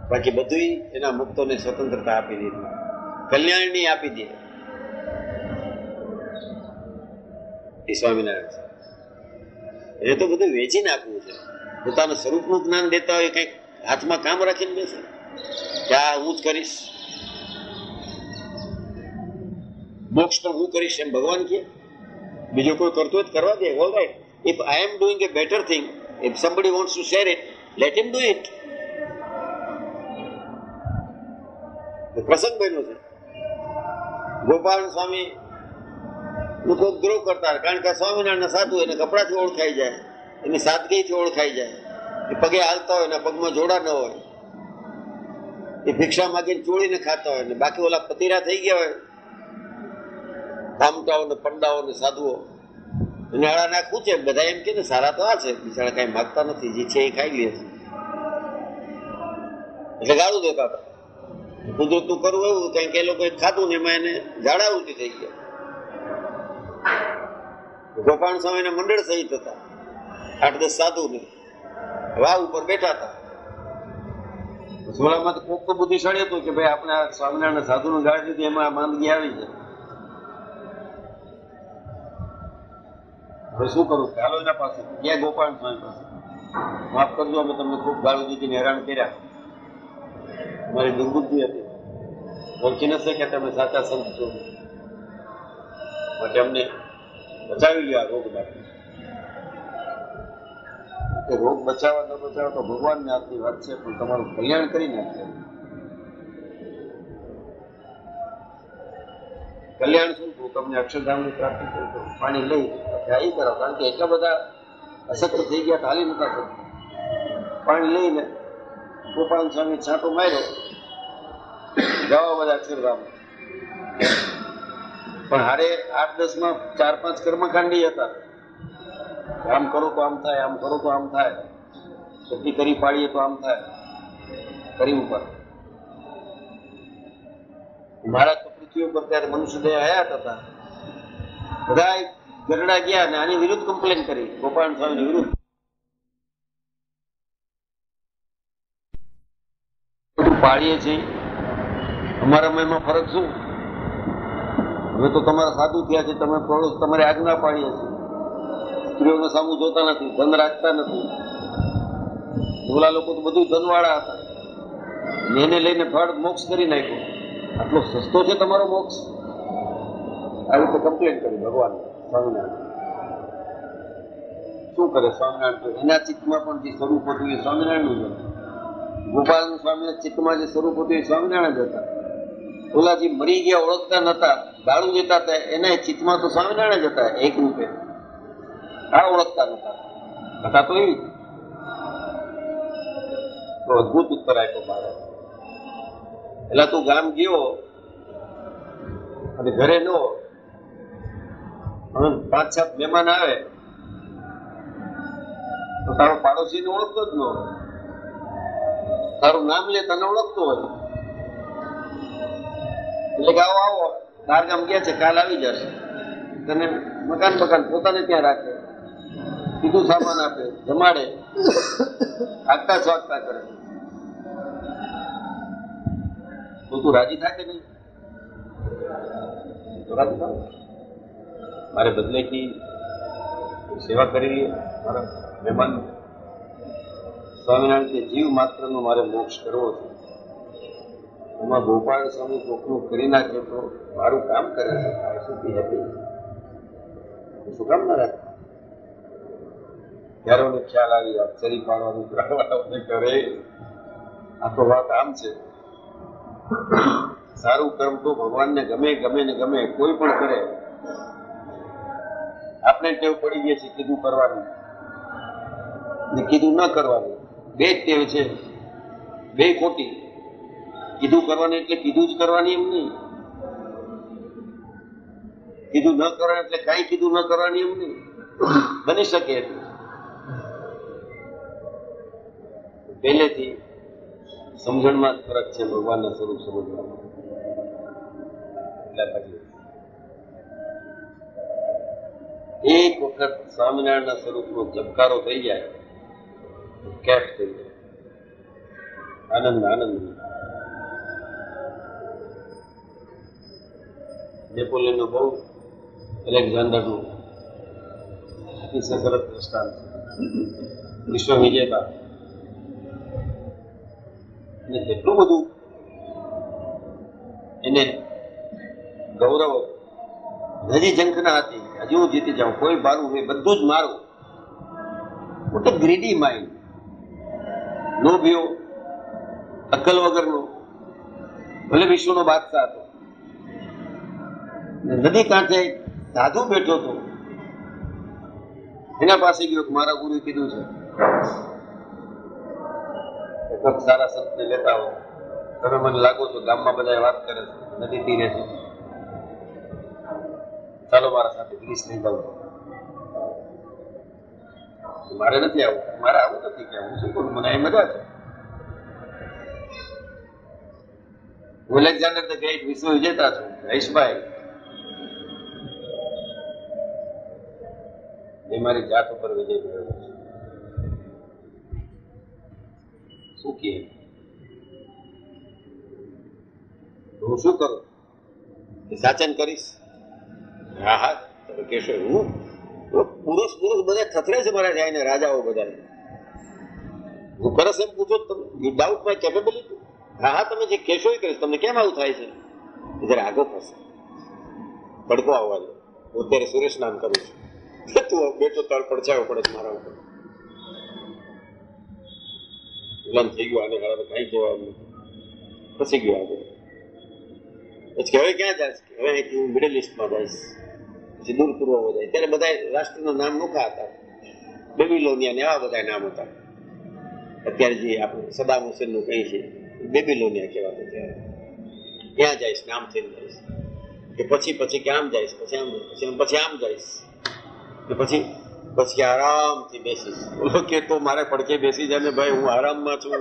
બાકી બધું એના મુક્તોને સ્વતંત્રતા આપી દીધી, કલ્યાણની આપી દે. એ સ્વામિનારાયણ એને તો બધું વેચી નાખવું છે. પોતાનું સ્વરૂપનું જ્ઞાન દેતા હોય કંઈક હાથમાં કામ રાખીને બેસે કે આ હું જ કરીશ, મોક્ષ પણ હું કરીશ એમ ભગવાન કહે. બીજો કોઈ કરતો હોય કરવા દે. All right, if I am doing a better thing, if somebody wants to share it, let him do it. પ્રસંગ બન્યો છે. ગોપાલ સ્વામી લોકો ગ્રો કરતા, કારણ કે સ્વામિનારાયણ સાધુ એને કપડાથી ઓળખાઈ જાય, એની સાદગીથી ઓળખાઈ જાય. એ પગે હાલતા હોય ને પગમાં જોડા ન હોય, એ ભિક્ષા માગીને ચોળીને ખાતા હોય ને બાકી ઓલા પતીરા થઈ ગયા હોય ધામટાઓ ને પંડાઓ ને સાધુઓ એને આળા નાખવું છે. બધા એમ કે ને સારા તો આ છે, બિચારા કઈ માગતા નથી, જે છે એ ખાઈ લે છે. એટલે ગાળું દેતા હતા. કુદરતનું કરવું એવું કારણ કે એ લોકોએ ખાધું ને એમાં એને ઝાડા ઉલટી થઈ ગયા. ગોપાલ સ્વામીને મંડળ સહિત હતા 8-10 સાધુ ને વાવ ઉપર બેઠા હતા. સોળામાં કોક તો બુદ્ધિશાળી હતું કે ભાઈ આપણે સ્વામિનારાયણ સાધુ નું ગાળી દીધી, એમાં માંદગી આવી છે, હવે શું કરું? ચાલો એના પાસે ક્યાં ગોપાલ સ્વામી પાસે, માફ કરજો અમે તમને ખૂબ ગાળું દીધી હેરાન કર્યા, મારી દુર્બુદ્ધિ હતી, ઓળખી ન શક્યા તમે સાચા સંત છો, માટે અમને બચાવી લ્યો આ રોગ માંથી. રોગ બચાવવા ન બચાવવા તો ભગવાનની હાથની વાત છે, પણ તમારું કલ્યાણ કરી નાખે. કલ્યાણ શું? તમને અક્ષરધામની પ્રાપ્તિ કરી દો, પાણી લઈ એ કરો. કારણ કે એટલા બધા અશક્ત થઈ ગયા તો હાલી નતા શકતા. પાણી લઈને ગોપાલ સ્વામી છાંટો માર્યો, જવા બધા અક્ષરધામ. પણ હારે 8-10 માં 4-5 કર્મકાંડી હતા. આમ કરો તો આમ થાય, આમ કરો તો આમ થાય, સતી કરી પાડીએ તો આમ થાય, કરી ઉપર. મહારાજ તો પૃથ્વી ઉપર ત્યારે મનુષ્ય દેહ હયાત હતા, બધા ગરડા ગયા અને આની વિરુદ્ધ કમ્પ્લેન કરી, ગોપાલ સ્વામી વિરુદ્ધ. પાડીએ છીએ, અમારામાં એમાં ફરક શું? હવે તો તમારા સાધુ થયા છે, તમે તમારી આજ્ઞા પાડીએ છીએ, સ્ત્રીઓને સામું જોતા નથી, ધન રાખતા નથી. ઓલા લોકો તો બધું ધનવાળા હતા, એને લઈને ફળ મોક્ષ કરી નાખ્યો. આટલો સસ્તો છે તમારો મોક્ષ? આવી રીતે કમ્પ્લેન કરી ભગવાન સ્વામિનારાયણ. શું કરે સ્વામિનારાયણ? તો એના ચિત્તમાં પણ જે સ્વરૂપ હતું એ સ્વામિનારાયણનું જ હતું. ગોપાલ સ્વામીના ચિત્તમાં જે સ્વરૂપ હતું એ સ્વામિનારાયણ જ હતા. ઓલા જે મરી ગયા ઓળખતા નતા, ગાળું દેતા હતા, એના ચિત્તમાં તો સ્વામિનારાયણ જ હતા એક રૂપે. આ ઓળખતા નતા, હતા તો એવી. તો અદભુત ઉત્તર આપ્યો મહારાજ. એટલે તું ગામ ગયો અને ઘરે નો 5-7 મહેમાન આવે તો તારો પાડોશીને ઓળખતો જ ન હોય, તારું નામ લે તને ઓળખતો હોય એટલે કે આવો આવો બાર ગામ ગયા છે, કાલ આવી જશે. તને મકાન પોતાને ત્યાં રાખે, સીધું સામાન આપે, જમાડે, આગતા સ્વાગતા કરે, તો તું રાજી થાય કે નહીં? રાજી થાવ. મારે બદલેથી સેવા કરી લઈએ મારા મહેમાન. સ્વામિનારાયણ કે જીવ માત્રનો મારે મોક્ષ કરવો છે. એમાં ગોપાલ સ્વામી કોકનું કરી નાખે તો મારું કામ કરે છે. I should be happy. શું કામ ના રાખે? ત્યારે મને ખ્યાલ આવી અક્ષરી પાડવાનું કરે. આ તો વાત આમ છે, સારું કર્મ તો ભગવાનને ગમે ગમે ને ગમે, કોઈ પણ કરે. આપણે ટેવ પડી ગઈ છે કીધું કરવાનું ને કીધું ન કરવાનું. બે જ ટેવ છે, બે ખોટી. કીધું કરવાનું એટલે કીધું જ કરવાની એમ નહીં, કીધું ન કરવાનું એટલે કઈ કીધું ન કરવાની એમ નહીં. બની શકે એટલું પહેલેથી સમજણમાં જ ફરક છે. ભગવાનના સ્વરૂપ સમજવામાં એટલા તકલીફ. એક વખત સ્વામિનારાયણના સ્વરૂપનો ઝબકારો થઈ જાય, કેફ થઈ જાય, આનંદ આનંદ. નેપોલિયનનો બહુ એલેક્ઝાન્ડરનું અતિશય સરસ દ્રષ્ટાંત છે. વિશ્વ વિજેતા અને એટલું બધું એને ગૌરવ, હજી ઝંખના હતી, હજી હું જીતી જાઉં, કોઈ મારું હોય, બધું જ મારું. મોટો ગ્રીડી માઇન્ડ, લોભીઓ, અક્કલ વગરનો. ભલે વિશ્વનો બાદશાહ હતો, નદી કાંઠે સાધુ બેઠો હતો, એના પાસે ગયો, મારા ગુરુએ કીધું છે એક સારા સંતને લેતા હો, તમે મને લાગો છો, ગામમાં બધા વાત કરે છે, નદી તીરે છે, ચાલો મારા સાથે ગ્રીસ લઈ જાઉં. મારે નથી આવું, મારે આવું નથી કે હું શું કરું, મને એ મજા છે. હું એલેક્ઝાન્ડર ધ ગ્રેટ વિશ્વ વિજેતા છું, હૈશભાઈ. એ મારી જાત ઉપર વિજય મેળવ્યો છે. શું કહે? હું શું કરું? સાચન કરીશ? હા હા, તમે કહેશો. હું પુરુષ બધા થથરે છે મારા જાય ને રાજાઓ બધા. હું કરસ એમ પૂછો તમે? You doubt my capability? હા હા, તમે જે કહેશો એ કરીશ. તમને કેમ આવું થાય છે? જયારે આગો થશે, તડકો આવવા દે. હું અત્યારે સુરેશ નામ કરું છું, તું બેઠો તળ પડછાયો પડે મારા ઉપર. ગુલામ થઈ ગયો, આને હારે કઈ કહેવાનું પછી ગયો આગળ. પછી હવે ક્યાં જાય? હવે અહીંથી હું મિડલ ઇસ્ટમાં જઈશ, પછી દૂર પૂર્વમાં જાય. ત્યારે બધા રાષ્ટ્રના નામ નોખા હતા, બેબીલોનિયા ને એવા બધા નામ હતા. અત્યારે જે આપણે સદામ હુસેનનું કઈ છે, બેબીલોનિયા કહેવાતું. ત્યારે ક્યાં જઈશ? નામ થઈને જઈશ. કે પછી કે આમ જઈશ, પછી આમ જઈશ, પછી આમ જઈશ, પછી આરામથી બેસીશ. બોલો કે તો મારે પડકે બેસી જાય ને ભાઈ, હું આરામમાં છું.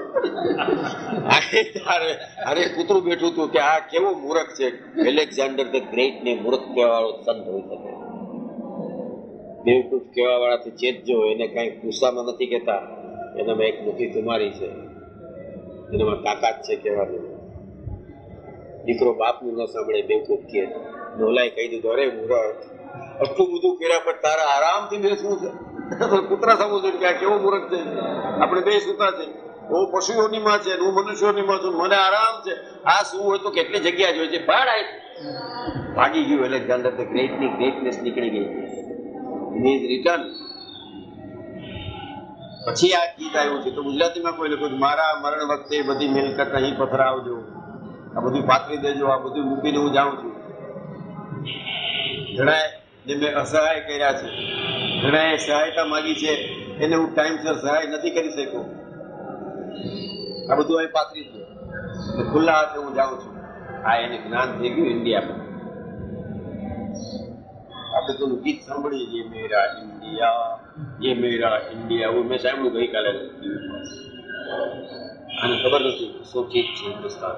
અરે કૂતરું બેઠું હતું કે આ કેવો મૂર્ખ છે. એલેક્ઝાન્ડર ધ ગ્રેટ ને મૂર્ખ કહેવા વાળો સંત હોઈ શકે. બેવકૂફ કહેવા વાળાથી ચેતજો, એને કઈ ગુસ્સામાં નથી કહેતા. એનામાં એક મોટી તુમારી છે, એનામાં તાકાત છે કહેવાની. દીકરો બાપનું ન સાંભળે, બેવકૂફ કહે. નોલાએ કહી દીધું, અરે મૂર્ખ, આટલું બધું કર્યા પર તારા આરામથી બેસવું છે? કૂતરા સમજો કે આ કેવો મૂર્ખ છે. આપણે બે સુતા છે, હું પશુઓનીમાં છે, હું મનુષ્યોનીમાં છું, મને આરામ છે. આ શું હોય તો કેટલી જગ્યા જોઈએ છે. ભાગી ગયું એલેક્ઝાન્ડર ધ ગ્રેટ ની ગ્રેટનેસ નીકળી ગઈ. Is return. પછી આ ગીત આવ્યું છે તો ગુજરાતીમાં કોઈ લખ્યું, મારા મરણ વખતે બધી મિલકત અહીં પથરાવજો, આ બધું પાથરી દેજો, આ બધું મૂકીને હું જાઉં છું. ઘણા જે મેં અસહાય કર્યા છે, ઘણા સહાયતા માંગી છે, એને હું ટાઈમસર સહાય નથી કરી શક્યો. આ બધું અહીં પાથરી દો, ખુલ્લા હાથે હું જાઉં છું. આ એને જ્ઞાન થઈ ગયું ઇન્ડિયામાં. આ બધું ગીત સાંભળીએ છીએ, મેરા ઇન્ડિયા ये मेरा इंडिया, वो મેં સાંભળ્યું ગઈકાલે અને ખબર નથી શું ચીજ છે હિન્દુસ્તાન,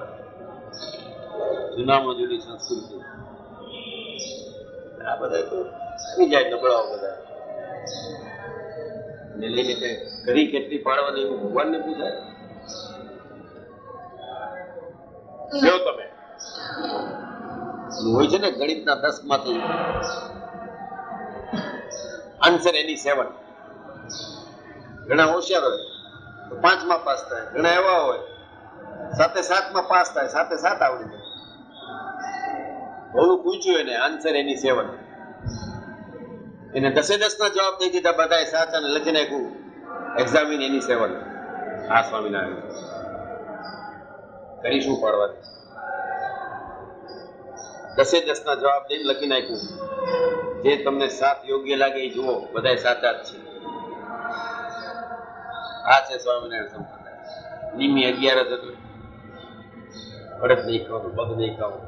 જૂનામાં જૂની સંસ્કૃતિ. આ બધા તો આવી જાય નબળાઓ બધા ને લઈને કઈ ઘડી કેટલી પાડવાની એવું ભગવાનને પૂછાય. જો તમે હોય છે ને ગણિતના 10 માંથી આન્સર એની 7, ઘણા હોશિયાર હોય તો 5માં પાસ થાય, ઘણા એવા હોય 7 પાસ થાય, 7 આવડી જાય. બહુ પૂછ્યું એને આન્સર એની 7, એને 10 ના જવાબ દઈ દીધા બધા સાચા ને લખી નાખ્યું એક્ઝામિન એની 7. આ સ્વામિનારાયણ કરી શું પાડવાની, 10 ના જવાબ દઈને લખી નાખ્યું જે તમને 7 યોગ્ય લાગે એ જુઓ, બધા સાચા જ છે. આ છે સ્વામિનારાયણ સંપ્રદાય. નિમી 11 હતો, પડત નહીં ખાવું, પગ નહીં ખાવું,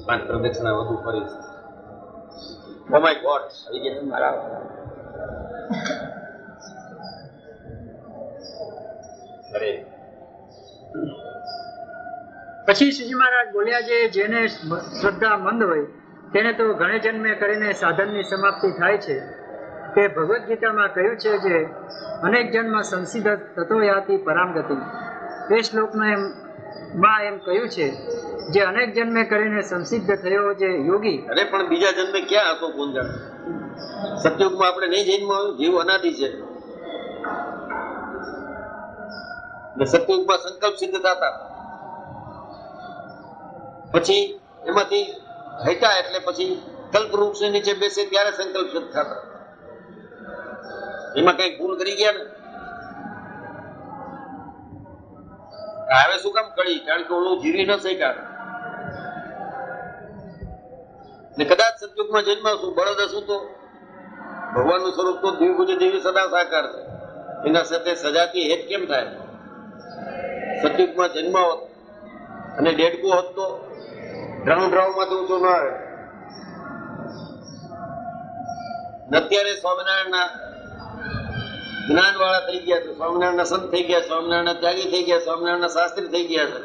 5 પ્રદક્ષિણા વધુ ફરીશ. ઓ માય ગોડ, આવી ગયા મારા. અરે પછી શ્રીજી મહારાજ બોલ્યા છે, જેને શ્રદ્ધા મંદ હોય તેને તો ઘણે જન્મે કરીને સાધનની સમાપ્તિ થાય છે. તે ભગવદ્ ગીતામાં કહ્યું છે જે અનેક જન્મ સંસિદ્ધ તતો યાતિ પરામ ગતિ. એ શ્લોકમાં એમ કહ્યું છે જે અનેક જન્મે કરીને સંસિદ્ધ થયો જે યોગી. અરે પણ બીજા જન્મે ક્યાં હતો કોણ જાણે? સતયુગમાં આપણે નહીં જન્મ, જીવ અનાદિ છે. સતયુગમાં સંકલ્પ સિદ્ધ થતા, પછી એમાંથી હટ્યા એટલે પછી કલ્પ વૃક્ષ નીચે બેસે ત્યારે સંકલ્પ સિદ્ધ થતા. એમાં કઈ ભૂલ કરી ગયા ને હવે શું કામ કળી? કારણ કે ઓલું જીવી ન શક્યા ને. કદાચ સતયુગમાં જન્માશું બળદ હશું તો ભગવાનનું સ્વરૂપ તો દ્વિભુજ દેવી સદા સાકાર છે, એના સાથે સજાતી હેત કેમ થાય? સતયુગમાં જન્મ હોત અને ડેડકો હોત તો ગ્રાઉન્ડ રાઉન્ડમાં તો ઊંચો ન આવે. અત્યારે સ્વામિનારાયણના જ્ઞાન વાળા થઈ ગયા છે, સ્વામિનારાયણના સંત થઈ ગયા, સ્વામિનારાયણના ત્યાગી થઈ ગયા, સ્વામિનારાયણના શાસ્ત્રી થઈ ગયા છે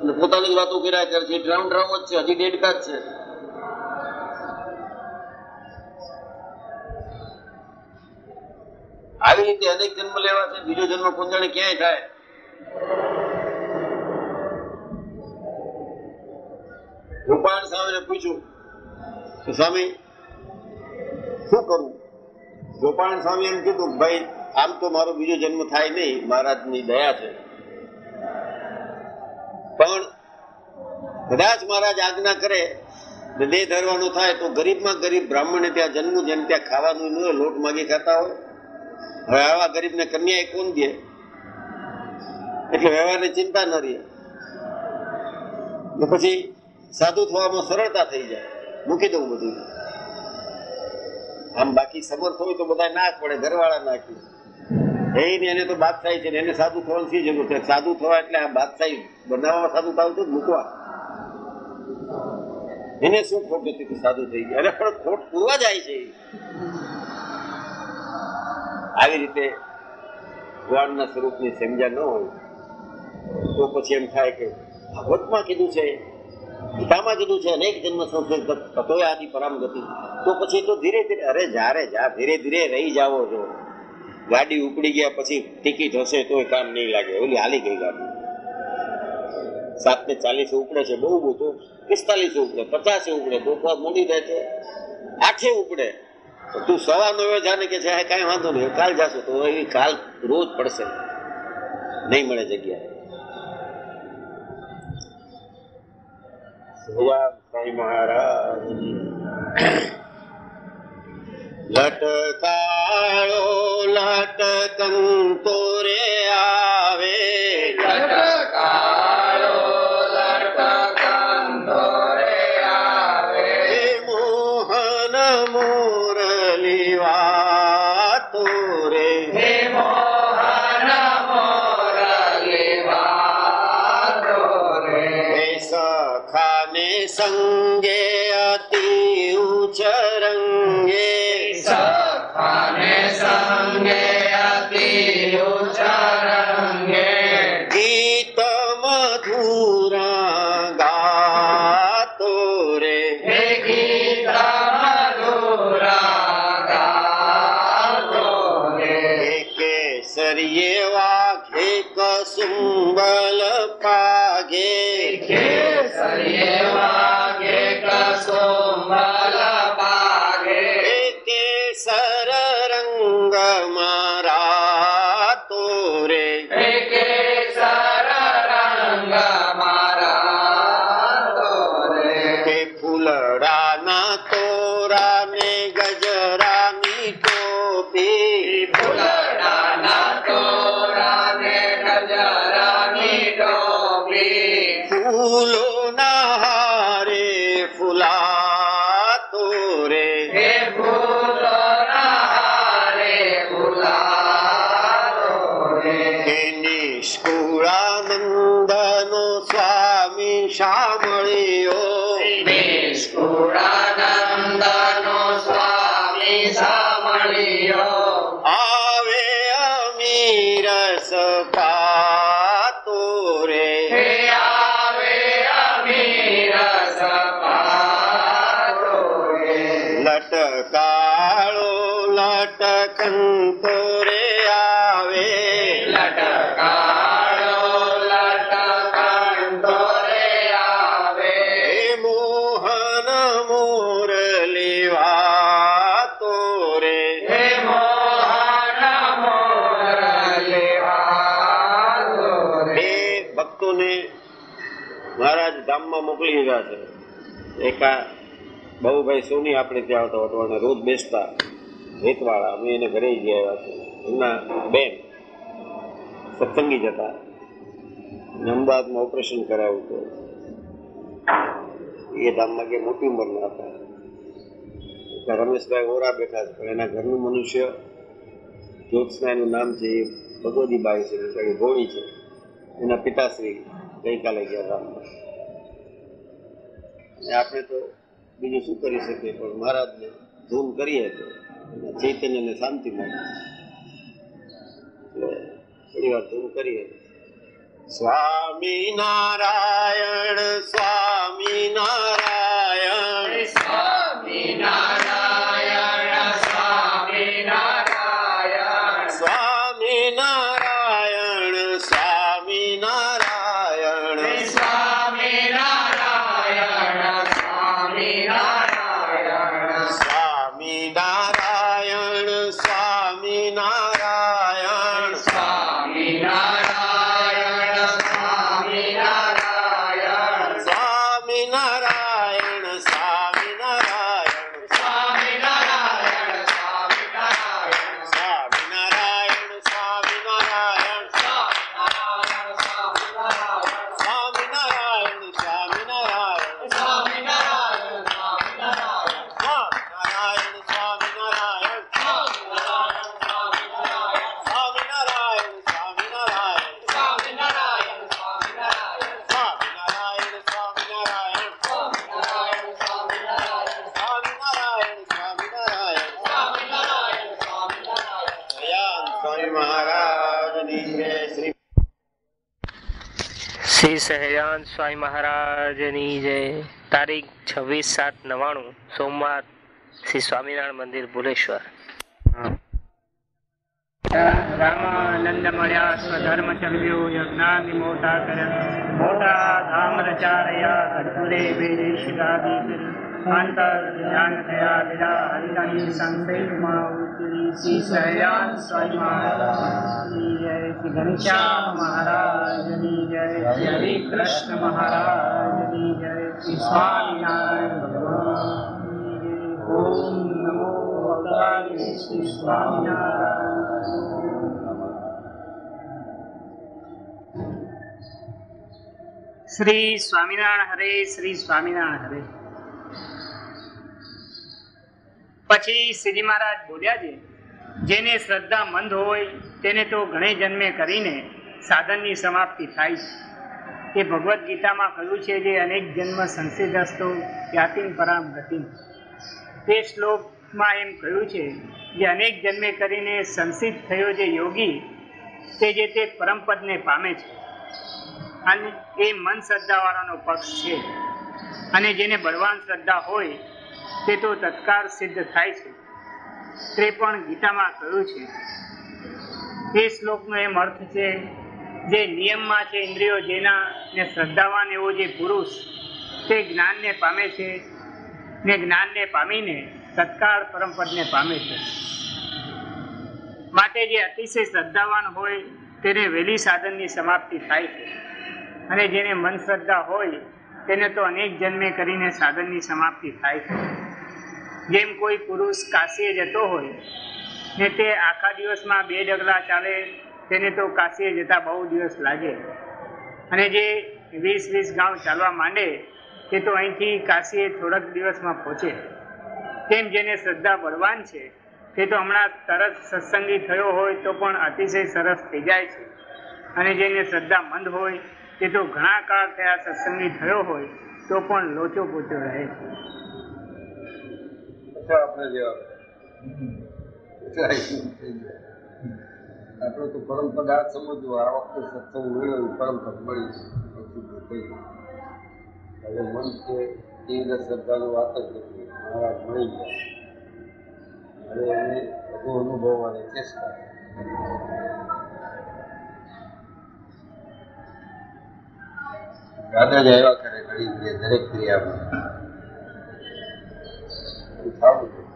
અને પોતાની જ વાતો કર્યા કરે છે. રાઉન્ડ રાઉન્ડ જ છે, હજી ડેડકા જ છે. આવી રીતે અનેક જન્મ લેવા છે, બીજો જન્મ કોણ જાણે ક્યાંય થાય. રૂપાણ સ્વામીને પૂછ્યું કે સ્વામી શું કરું? ગોપાલ સ્વામી એમ કીધું ભાઈ આમ તો મારો બીજો જન્મ થાય નહીં, મહારાજની દયા છે, પણ કદાચ મહારાજ આજ્ઞા કરે ને દેહ ધરવાનું થાય તો ગરીબમાં ગરીબ બ્રાહ્મણને ત્યાં જન્મ, જેમ ત્યાં ખાવાનું ન હોય, લોટ માગી ખાતા હોય. હવે આવા ગરીબને કન્યા કોણ દે? એટલે વ્યવહારની ચિંતા ન રહે. પછી સાધુ થવામાં સરળતા થઈ જાય, મૂકી દઉં બધું. આમ બાકી સમર્થ હોય તો બધા ના પડે, ઘરવાળા નાખી એને તો બાદશાહી છે, એને સાધુ થવાની શી જરૂર છે? સાધુ થવા એટલે આ બાદશાહી બનાવવા સાધુ થવું તો મૂકવા. એને શું ખોટ નથી સાધુ થઈ ગયા? એટલે પણ ખોટ પૂરવા જાય છે. આવી રીતે ભગવાનના સ્વરૂપની સમજણ ન હોય તો પછી એમ થાય કે ભાગવતમાં કીધું છે, ગીતામાં કીધું છે અનેક જન્મ સંસિદ્ધ તતો યાતિ પરામ ગતિ. તો પછી તો ધીરે ધીરે, અરે જા ધીરે ધીરે રહી જાવો છો. ગાડી ઉપડી ગયા પછી ટિકિટ હશે તોય કામ નહીં લાગે. ઓલી હાલી ગઈ ગાડી 7:40 ઉપડે છે, બહુ બહુ તો 45 ઉપડે, 50 ઉપડે, તો મોડી થાય છે 8 ઉપડે. તું 9:15 જાને કે છે કઈ વાંધો નહીં, કાલ જાશો તો એ કાલ રોજ પડશે, નહીં મળે જગ્યા. મહારાજ લટકાળો લટકંતો રે આવે, લટકાળો લટકંતો રે આવે, મોહન મુરલી વાતો રે, મોહન મુરલી વાતો રે, સખાને સંગે અતિ ઉચ્ચ રંગે, સખા કેસર રંગ મારા તોરે કે ફૂલડાના તોરા ને ગજરાની ટોપી ફૂલોના હારે ફૂલા તોરે કે નિષ્કુળાનંદનો સ્વામી સાંભળ્યો આવે અમીરસ પાતો રે લટકાળો લટકંતો રે આવે મોહન મોરલી વાતો રે એ ભક્તોને મહારાજ ધામમાં મોકલી દીધા છે. એકા બાબુભાઈ સોની આપણે ત્યાં આવતા હતો અને રોજ બેસતા રેતવાળા, અમે એને ઘરે જઈ આવ્યા છે. એમના બેન સત્સંગી જતા અને અમદાવાદમાં ઓપરેશન કરાવ્યું હતું. એ ધામમાં કે મોટી ઉંમરના હતા. રમેશભાઈ ઓરા બેઠા છે, પણ એના ઘરનું મનુષ્ય જ્યોત્સના એનું નામ છે, એ ભગવતીબાઈ છે, ગોળી છે. એના પિતાશ્રી ગઈકાલે ગયા ધામમાં. આપણે તો બીજું શું કરી શકીએ, પણ મહારાજને ધૂન કરીએ તો ચૈતન્યને શાંતિ મળે. એટલે થોડી વાર ધૂન કરીએ. સ્વામી નારાયણ સ્વામી નારાયણ સ્વામી નારાયણ સ્વામી નારાયણ સ્વામી નારાયણ સ્વામી નારાયણ સ્વામી નારાયણ સ્વામી નારાયણ સ્વામી નારાયણ સ્વામી નારાયણ સ્વામી નારાયણ સ્વામિનારાયણ સ્વામિનારાયણ સ્વામિનારાયણ સ્વામિનારાયણ સ્વામિનારાયણ સ્વામિનારાયણ સ્વામિનારાયણ સ્વામિનારાયણ સ્વામિનારાયણ સ્વામિનારાયણ સ્વામિનારાયણ સ્વામિનારાયણ સ્વામિનારાયણ શ્રી સહજાનંદ સ્વામી મહારાજની જય. તારીખ 26/7/99 સોમવાર, શ્રી સ્વામિનારાયણ મંદિર ભુલેશ્વર. રામાનંદ મળ્યા સ્વધર્મ ચલવ્યો યજ્ઞાની મોટા કર્યા મોટા ધામ રચારયા કટુરે વેદે શિરાદી કરી અંતર જ્ઞાન થયા વિરા હરિની સંદેશમાં ઉતરી. શ્રી સહજાનંદ સ્વામી મહારાજની જય. શ્રી ઘનશ્યામ મહારાજની જય. શ્રી હરિ કૃષ્ણ મહારાજની જય. શ્રી સ્વામિનારાયણ ભગવાનની જય. ઓમ નમો ભગવાને શ્રી સ્વામિનારાયણ. શ્રી સ્વામિનારાયણ હરે. શ્રી સ્વામિનારાયણ હરે. પછી શ્રીજી મહારાજ બોલ્યા છે, જેને શ્રદ્ધા મંદ હોય તેને તો ઘણે જન્મે કરીને સાધનની સમાપ્તિ થાય છે. એ ભગવદ્ ગીતામાં કહ્યું છે, જે અનેક જન્મ સંસિદ્ધસ્તો યાતિમ પરામ ગતિમ. તે શ્લોકમાં એમ કહ્યું છે, જે અનેક જન્મે કરીને સંસિદ્ધ થયો જે યોગી તે પરમપદને પામે છે. અને એ મન શ્રદ્ધાવાળાનો પક્ષ છે. અને જેને બળવાન શ્રદ્ધા હોય તે તો તત્કાળ સિદ્ધ થાય છે. તે પણ ગીતામાં કહ્યું છે. એ શ્લોકનો એમ અર્થ છે જે નિયમમાં છે ઇન્દ્રિયો જેના ને શ્રદ્ધાવાન એવો જે પુરુષ તે જ્ઞાનને પામે છે ને જ્ઞાનને પામીને તત્કાળ પરમપદને પામે છે. માટે જે અતિશય શ્રદ્ધાવાન હોય તેને વહેલી સાધનની સમાપ્તિ થાય છે, અને જેને મન શ્રદ્ધા હોય તેને તો અનેક જન્મે કરીને સાધનની સમાપ્તિ થાય છે. જેમ કોઈ પુરુષ કાશીએ જતો હોય ને તે આખા દિવસમાં 2 ડગલા ચાલે, તેને તો કાશીએ જતા બહુ દિવસ લાગે, અને જે 20-20 ગાંવ ચાલવા માંડે તે તો અહીંથી કાશીએ થોડાક દિવસમાં પહોંચે. તેમ જેને શ્રદ્ધા બળવાન છે તે તો હમણાં તરત સત્સંગી થયો હોય તો પણ અતિશય સરસ થઈ જાય છે, અને જેને શ્રદ્ધા મંદ હોય તે તો ઘણા કાળ થયા સત્સંગી થયો હોય તો પણ લોચો પોચો રહે છે. આપણે તો પરમ પદાર્થ સમજવું, આ વખતે સત્સંગ મળ્યો, પરમ પદ મળી થઈ ગયું. હવે મન છે તીવ્ર શ્રદ્ધાની વાત જ નથી, મહારાજ મળી ગયા. હવે એને વધુ અનુભવવાની ચેષ્ટા. દાદા જ આવ્યા કરે ઘડી ઘડી દરેક ક્રિયામાં થવું જોઈએ.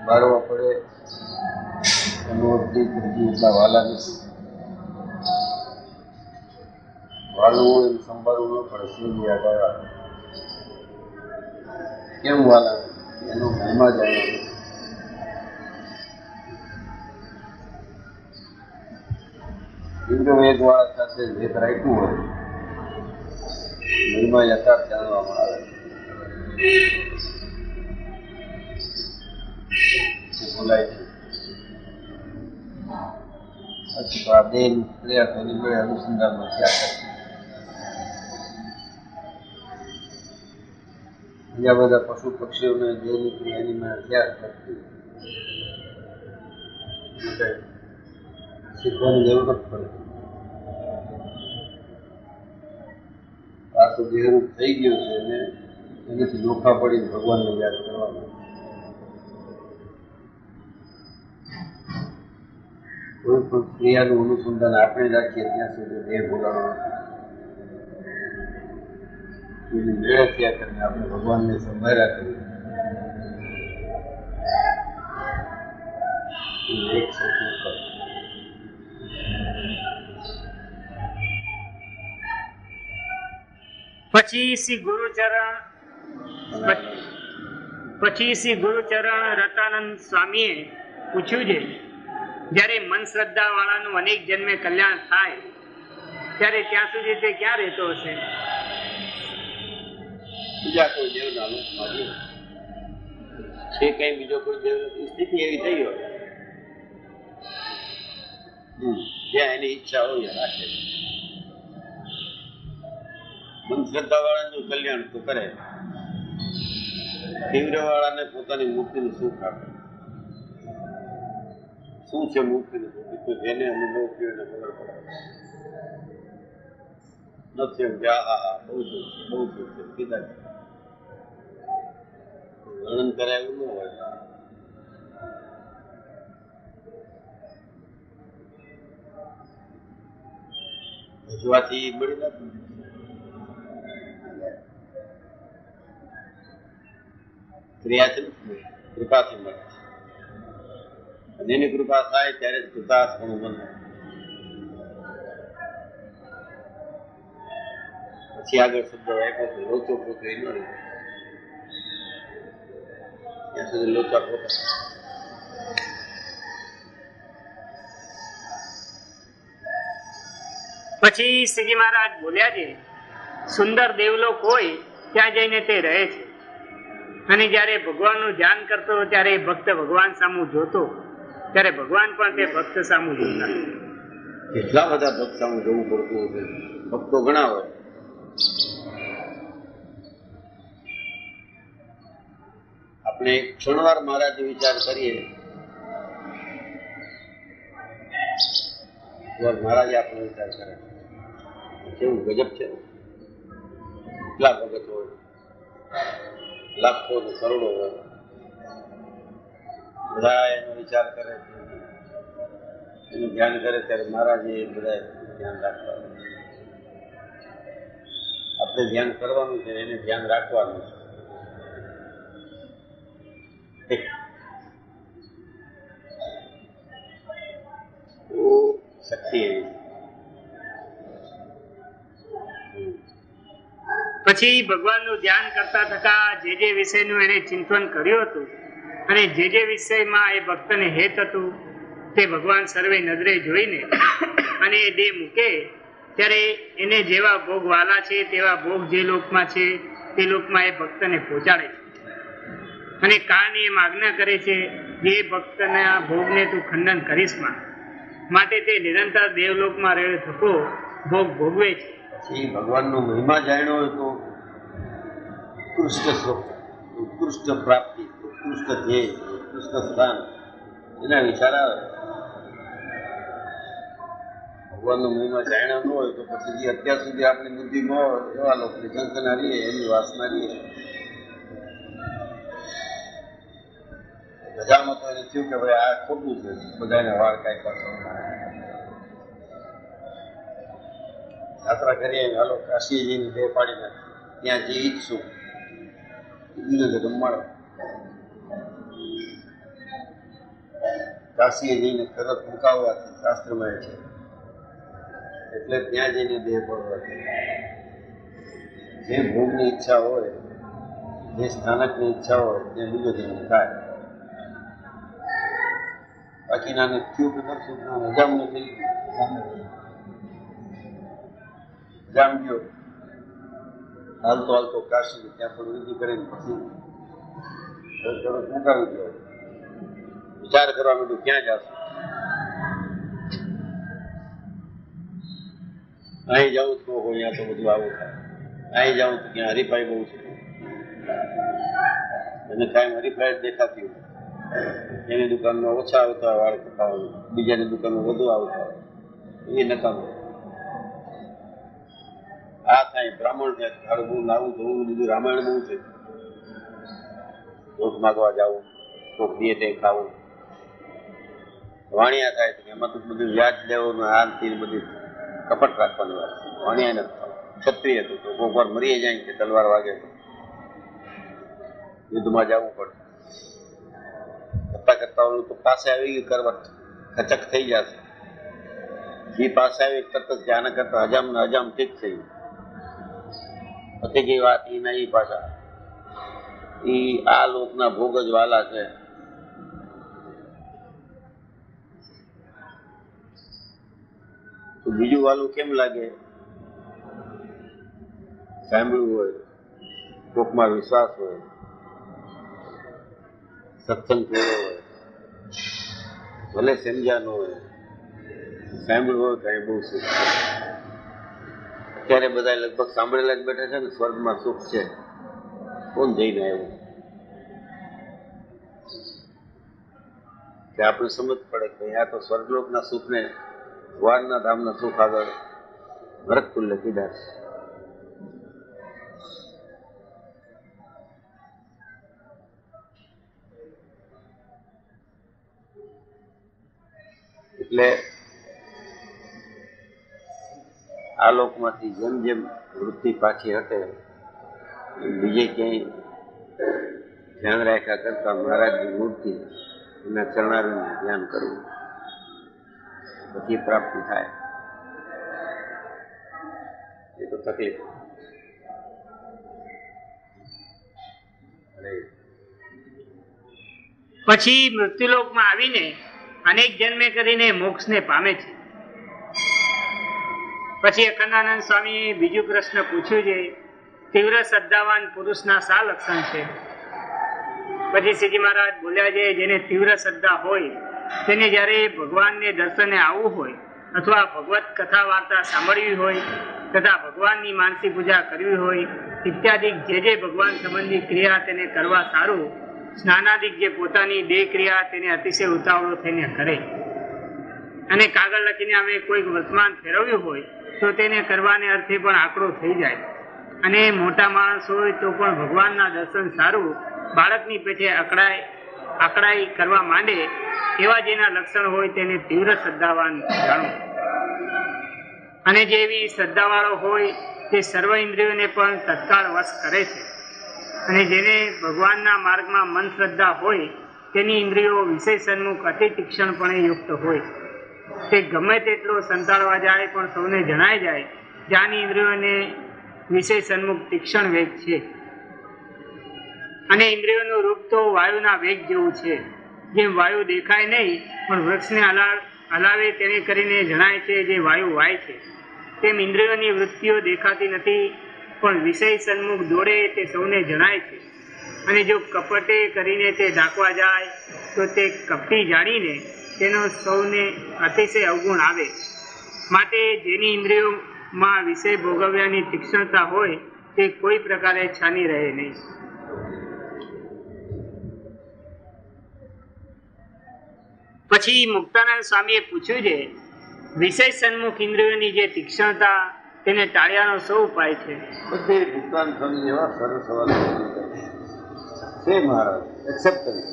બાળવા પડે એનો એટલા વાલા નથી. વાળવું એમ સંભાળવું ન પડે. શું યાદ આવ્યા કેમ વાલા એનો મહિમા જાણવાનો. ઇન્દ્ર વેદ વાળા સાથે ભેદ રાખ્યું હોય મહિમા યથાર્થ જાણવામાં આવે. બોલાય છે અથવા દેહ પ્રયાસોની બે અનુસંધાનમાં થયા કરે. બીજા બધા પશુ પક્ષીઓને દેહની ક્રિયાની મેં થયા કરતી શીખવાની જરૂર જ પડતી. આ તો દેહરૂપ થઈ ગયું છે અને એનાથી નોખા પડીને ભગવાનને યાદ કરવાનું. કોઈ પણ ક્રિયાનું અનુસંધાન આપણે રાખીએ ત્યાં સુધી દેહ બોલાવો એની મેળે થયા કરીને આપણે ભગવાનને સંભાળ્યા કરીએ. એક સૌથી ઉપર. પછી શ્રી ગુરુચરણ રતાનંદ સ્વામીએ પૂછ્યું છે, જ્યારે મન શ્રદ્ધા વાળાનું અનેક જન્મે કલ્યાણ થાય ત્યારે ત્યાં સુધી તે ક્યાં રહેતો હશે? બીજા કોઈ દેવના લોકમાં છે કઈ બીજો કોઈ દેવ સ્થિતિ એવી થઈ હોય જ્યાં એની ઈચ્છા હોય રાખે. મન શ્રદ્ધા વાળાનું કલ્યાણ તો કરે, તીવ્ર વાળાને પોતાની મુક્તિનું સુખ આપે. શું છે મુક્તિનું સુખ? તો જેને અનુભવ થયો એને ખબર પડે. નથી એમ કે હા બહુ સુખ છે, બહુ સુખ છે, કીધા વર્ણન કરે એવું ન હોય. ભજવાથી મળી નથી, ક્રિયાથી નથી, કૃપાથી મળે છે. જેની કૃપા થાય ત્યારે જ કૃતાર્થપણું બને. પછી આગળ શબ્દ આપ્યો છે લોચો પોતો એ ન રહે ત્યાં સુધી લોચા પોતા. પછી શ્રીજી મહારાજ બોલ્યા છે, સુંદર દેવલોક હોય ત્યાં જઈને તે રહે છે, અને જયારે ભગવાનનું ધ્યાન કરતો ત્યારે ભક્ત ભગવાન સામું જોતો ત્યારે ભગવાન પણ તે ભક્ત સામું જોતા. કેટલા બધા ભક્ત સામું જોવું પડતું હોય. ભક્તો ઘણા હોય. આપણે ક્ષણવાર મહારાજ વિચાર કરીએ મહારાજે આપણો વિચાર કરે કેવું ગજબ છે. કેટલા ભગત હોય, લાખો ને કરોડો હોય, બધા એનો વિચાર કરે છે. એનું ધ્યાન કરે ત્યારે મહારાજે બધા ધ્યાન રાખવા. આપણે ધ્યાન કરવાનું છે, એને ધ્યાન રાખવાનું છે. શક્તિ એવી. પછી ભગવાનનું ધ્યાન કરતા થતા જે વિષયનું એને ચિંતન કર્યું હતું અને જે વિષયમાં એ ભક્તને હેત હતું તે ભગવાન સર્વે નજરે જોઈને અને એ દેહ મૂકે ત્યારે એને જેવા ભોગ વાલા છે તેવા ભોગ જે લોકમાં છે તે લોકમાં એ ભક્તને પહોંચાડે છે. અને કારણે એમ આજ્ઞા કરે છે, જે ભક્તના ભોગને તું ખંડન કરીશ માટે તે નિરંતર દેવલોકમાં રહેલો થકો ભોગ ભોગવે છે. પછી ભગવાનનો મહિમા જાણ્યો હોય તો ઉત્કૃષ્ટ સુખ, ઉત્કૃષ્ટ પ્રાપ્તિ, ઉત્કૃષ્ટ ધ્યેય, ઉત્કૃષ્ટ સ્થાન એના વિચાર આવે. ભગવાનનો મહિમા જાણ્યો ન હોય તો પછી જે અત્યાર સુધી આપણી બુદ્ધિમાં હોય એવા લોકોની ચંકના રહીએ, એની વાસના રહીએ. બધામાં તો એને થયું કે ભાઈ આ ખોટું છે, બધાને વાળ કાંઈ યાત્રા કરીએ, હાલો કાશી જઈને દેહ પાડી નાખે, ત્યાં જે ઈચ્છું મળે. કાશીએ જઈને તરત મુકાવવાથી શાસ્ત્રમાં છે, એટલે ત્યાં જઈને દેહ પડવાથી જે ભોગની ઈચ્છા હોય, જે સ્થાનકની ઈચ્છા હોય ત્યાં બીજો જન્મ થાય. બાકીનાને થયું કે નથી હજામનું થઈ જામ ગયો, હાલતો કાશી ત્યાં પણ વિધિ કરીને પછી મુકાવી ગયો. વિચાર કરવા માંડ્યું ક્યાં જશું, અહીં જાઉં તો અહીંયા તો બધું આવું થાય, અહીં જાઉં તો ત્યાં હરીફાઈ બહુ છે, અને કાંઈ હરીફાઈ જ દેખાતી હોય. એની દુકાનમાં ઓછા આવતા વાળ કપાવાનું, બીજાની દુકાનમાં વધુ આવતા હોય, એ નકામું. આ થાય બ્રાહ્મણ થાય, તારું બહુ લાવું જોવું બધું રામાયણ બહુ છે. ભોગ માગવા જવું, ભોગ દે તે ખાવું. વાણિયા થાય તો એમાં તો બધું વ્યાજ લેવાનું, આનથી બધી કપટ રાખવાની વાત. વાણિયા નથી થવું. ક્ષત્રિય હતું તો કોઈક વાર મરી જાય કે તલવાર વાગે તો યુદ્ધમાં જવું પડે. કરતા ઓલું તો પાસે આવી ગયું કરવટ, ખચક થઈ જશે. જે પાસે આવી તરત જ આના કરતા હજામ ને હજામ ઠીક થઈ ગયું. પતી ગઈ વાત. એ નહીં પાછા એ આ લોકના ભોગ જ વાલા છે. તો બીજું વાલું કેમ લાગે? સાંભળ્યું હોય, કોકમાં વિશ્વાસ હોય, સત્સંગ થયો હોય, ભલે સમજ્યા ન હોય, સાંભળ્યું હોય કઈ બહુ સુખ. અત્યારે બધા લગભગ સાંભળેલા જ બેઠા છે ને, સ્વર્ગમાં સુખ છે. કોણ જઈને આવ્યું? કે આપણે સમજ પડે કે આ તો સ્વર્ગલોકના સુખને વારના ધામના સુખ આગળ નરક તુલ્ય કીધા છે. એટલે આ લોકમાંથી જેમ જેમ વૃત્તિ પાછી હટે, બીજે ક્યાંય ધ્યાન રાખ્યા કરતા મહારાજની મૂર્તિ, એના ચરણારીનું ધ્યાન કરવું, પછી પ્રાપ્તિ થાય. એ તો તકલીફ. પછી મૃત્યુલોકમાં આવીને અનેક જન્મે કરીને મોક્ષને પામે છે. પછી અખંડાનંદ સ્વામી બીજું પ્રશ્ન પૂછ્યું છે, તીવ્ર શ્રદ્ધાવાન પુરુષના શા લક્ષણ છે? પછી શ્રીજી મહારાજ બોલ્યા છે, જેને તીવ્ર શ્રદ્ધા હોય તેને જ્યારે ભગવાનને દર્શને આવવું હોય અથવા ભગવત કથા વાર્તા સાંભળવી હોય તથા ભગવાનની માનસી પૂજા કરવી હોય ઇત્યાદિ જે ભગવાન સંબંધી ક્રિયા તેને કરવા સારું, સ્નાનાદિક જે પોતાની દેહ ક્રિયા તેને અતિશય ઉતાવળો થઈને કરે, અને કાગળ લખીને અમે કોઈક વર્તમાન ફેરવ્યું હોય તો તેને કરવાને અર્થે પણ આંકડો થઈ જાય. અને મોટા માણસ હોય તો પણ ભગવાનના દર્શન સારું, બાળકની પેટે અકળાય આકડાઈ કરવા માંડે એવા જેના લક્ષણ હોય તેને તીવ્ર શ્રદ્ધાવાન જાણવું. અને જે એવી શ્રદ્ધાવાળો હોય તે સર્વ ઇન્દ્રિયોને પણ તત્કાળ વશ કરે છે. અને જેને ભગવાનના માર્ગમાં મન શ્રદ્ધા હોય તેની ઇન્દ્રિયો વિષય સન્મુખ અતિ તીક્ષ્ણપણે યુક્ત હોય. તે ગમે તેટલો સંતાડવા જાય પણ સૌને જણાય જાય જ્યાંની ઇન્દ્રિયોને વિષય સન્મુખ તીક્ષ્ણ વેગ છે. અને ઇન્દ્રિયોનું રૂપ તો વાયુના વેગ જેવું છે. જેમ વાયુ દેખાય નહીં પણ વૃક્ષને હલાવે તેને કરીને જણાય છે જે વાયુ વાય છે, તેમ ઇન્દ્રિયોની વૃત્તિઓ દેખાતી નથી પણ વિષય સન્મુખ દોડે તે સૌને જણાય છે. અને જો કપટે કરીને તે ઢાંકવા જાય તો તે કપટી જાણીને તેનો સૌને અતિશય અવગુણ આવે. માટે જેની ઇન્દ્રિયોમાં વિષય ભોગવ્યાની તીક્ષ્ણતા હોય તે કોઈ પ્રકારે છાની રહે નહીં. પછી મુક્તાનંદ સ્વામીએ પૂછ્યું છે, વિષય સન્મુખ ઇન્દ્રિયોની જે તીક્ષ્ણતા તેને ટાળ્યાનો શું ઉપાય છે? બધે ભૂતાન સ્વામી એવા સરળ સવાલ છે મહારાજ, એક્સેપ્ટ કરી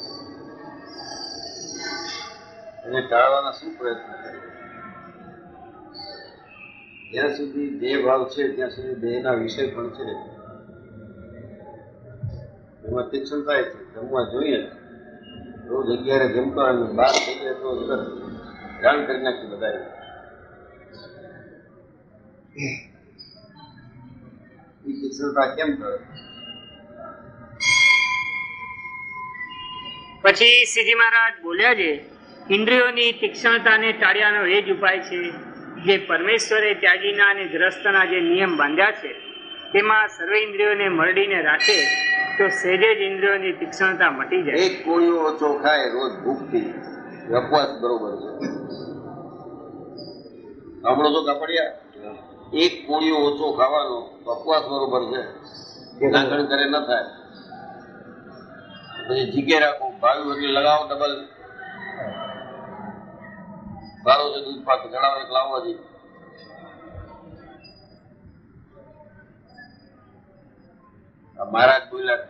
એને ટાળવાના શું પ્રયત્ન કરે? જ્યાં સુધી દેહ ભાવ છે ત્યાં સુધી દેહના વિષય પણ છે, એમાં તીક્ષ્ણતા છે. જમવા જોઈએ રોજ 11 જમતો અને 12 થઈ જાય તો જાણ કરી નાખી બધા. તીક્ષ્ણતા કેમ કરે? પછી શ્રીજી મહારાજ બોલ્યા છે, ઇન્દ્રિયોની તીક્ષ્ણતાને ટાળ્યાનો એ જ ઉપાય છે જે પરમેશ્વરે ત્યાગીના અને ગ્રસ્તના જે નિયમ બાંધ્યા છે તેમાં સર્વ ઇન્દ્રિયોને મરડીને રાખે તો સહેજે જ ઇન્દ્રિયોની તીક્ષ્ણતા મટી જાય. એક કોળીઓ ઓછો ખાય રોજ ભૂખથી, ઉપવાસ બરોબર છે. સાંભળો છો કાપડિયા? એક કોળીઓ ઓછો ખાવાનો ઉપવાસ બરોબર છે, લાગણ કરે ન થાય. પછી જીગે રાખો, ભાવ્યું એટલે લગાવો ડબલ. સારો છે દૂધ પાક જણાવો એક લાવવા જઈએ. મહારાજ બોલ્યા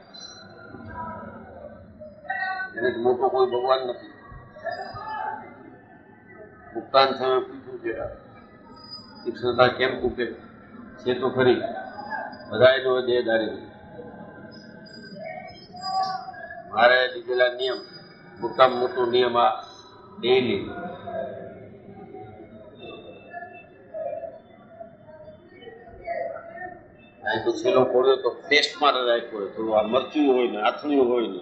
એને મોટો કોઈ ભગવાન નથી. મુક્તાન સામે પૂછ્યું છે તીક્ષ્ણતા કેમ તૂટે છે? તો ખરી બધા એનો દેહધારી. મારે લીધેલા નિયમ મોટામાં મોટો નિયમ આ ડેઈલી. તો છેલ્લો પડ્યો તો પેસ્ટમાં રાખ્યો હોય, થોડું આ મરચું હોય ને આથણિયું હોય ને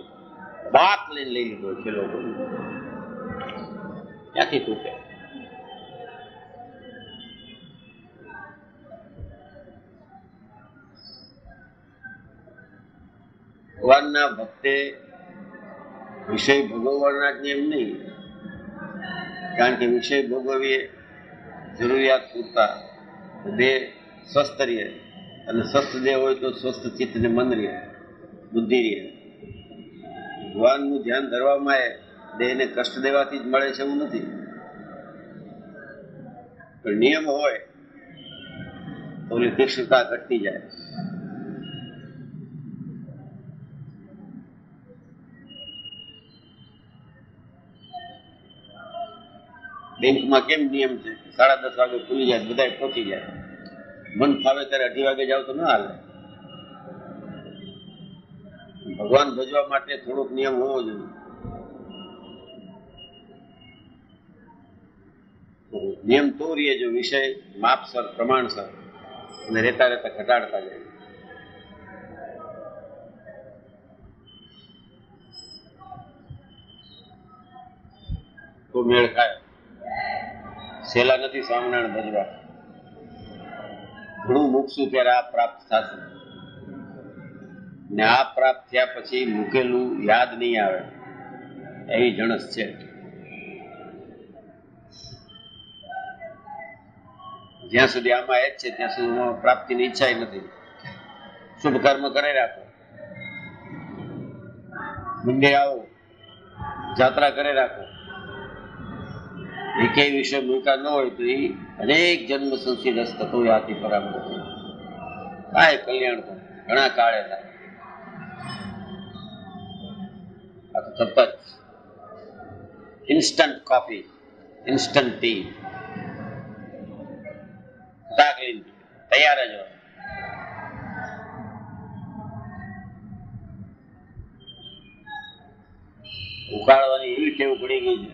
બાત લઈને લઈ લીધો છેલ્લો પડ્યો. ક્યાંથી તૂટે? ભગવાનના ભક્તે વિષય ભોગવવાના જ નિયમ નહીં, કારણ કે વિષય ભોગવીએ જરૂરિયાત પૂરતા બે સ્વસ્થ રહે, અને સ્વસ્થ દેહ હોય તો સ્વસ્થ ચિત્ત ને મન રહે, બુદ્ધિ રહે. ભગવાનનું ધ્યાન ધરવામાં એ દેહને કષ્ટ દેવાથી જ મળે છે એવું નથી. પણ નિયમ હોય તો ઓલી તીક્ષ્ણતા ઘટતી જાય. બેંકમાં કેમ નિયમ છે 10:30 વાગે ખુલી જાય, બધા પહોંચી જાય. મન ફાવે ત્યારે 2:30 વાગે જાવ તો ના હાલે. ભગવાન ભજવા માટે થોડોક નિયમ હોવો જોઈએ. નિયમ તો રહીએ જો વિષય માપસર પ્રમાણસર અને રહેતા રહેતા ઘટાડતા જાય. તો મેળ ખાય. સહેલા નથી સ્વામિનારાયણ ભજવા. ઘણું મૂકશું ત્યારે આ પ્રાપ્ત થશે, ને આ પ્રાપ્ત થયા પછી મૂકેલું યાદ નહીં આવે એવી જણસ છે. જ્યાં સુધી આમાં એ જ છે ત્યાં સુધી પ્રાપ્તિની ઈચ્છા નથી. શુભ કર્મ કરી રાખો, મંદિર આવો, જાત્રા કરી રાખો. એકે વિષય મૂકા ન હોય તો એ અનેક જન્મ સંસિદ થતો યાથી પરામર્શ થાય. કલ્યાણ તો ઘણા કાળે થાય. આ તો સતત ઇન્સ્ટન્ટ કોફી, ઇન્સ્ટન્ટ ટી, તૈયાર જ હોય. ઉકાળવાની એવી ટેવ પડી ગઈ છે,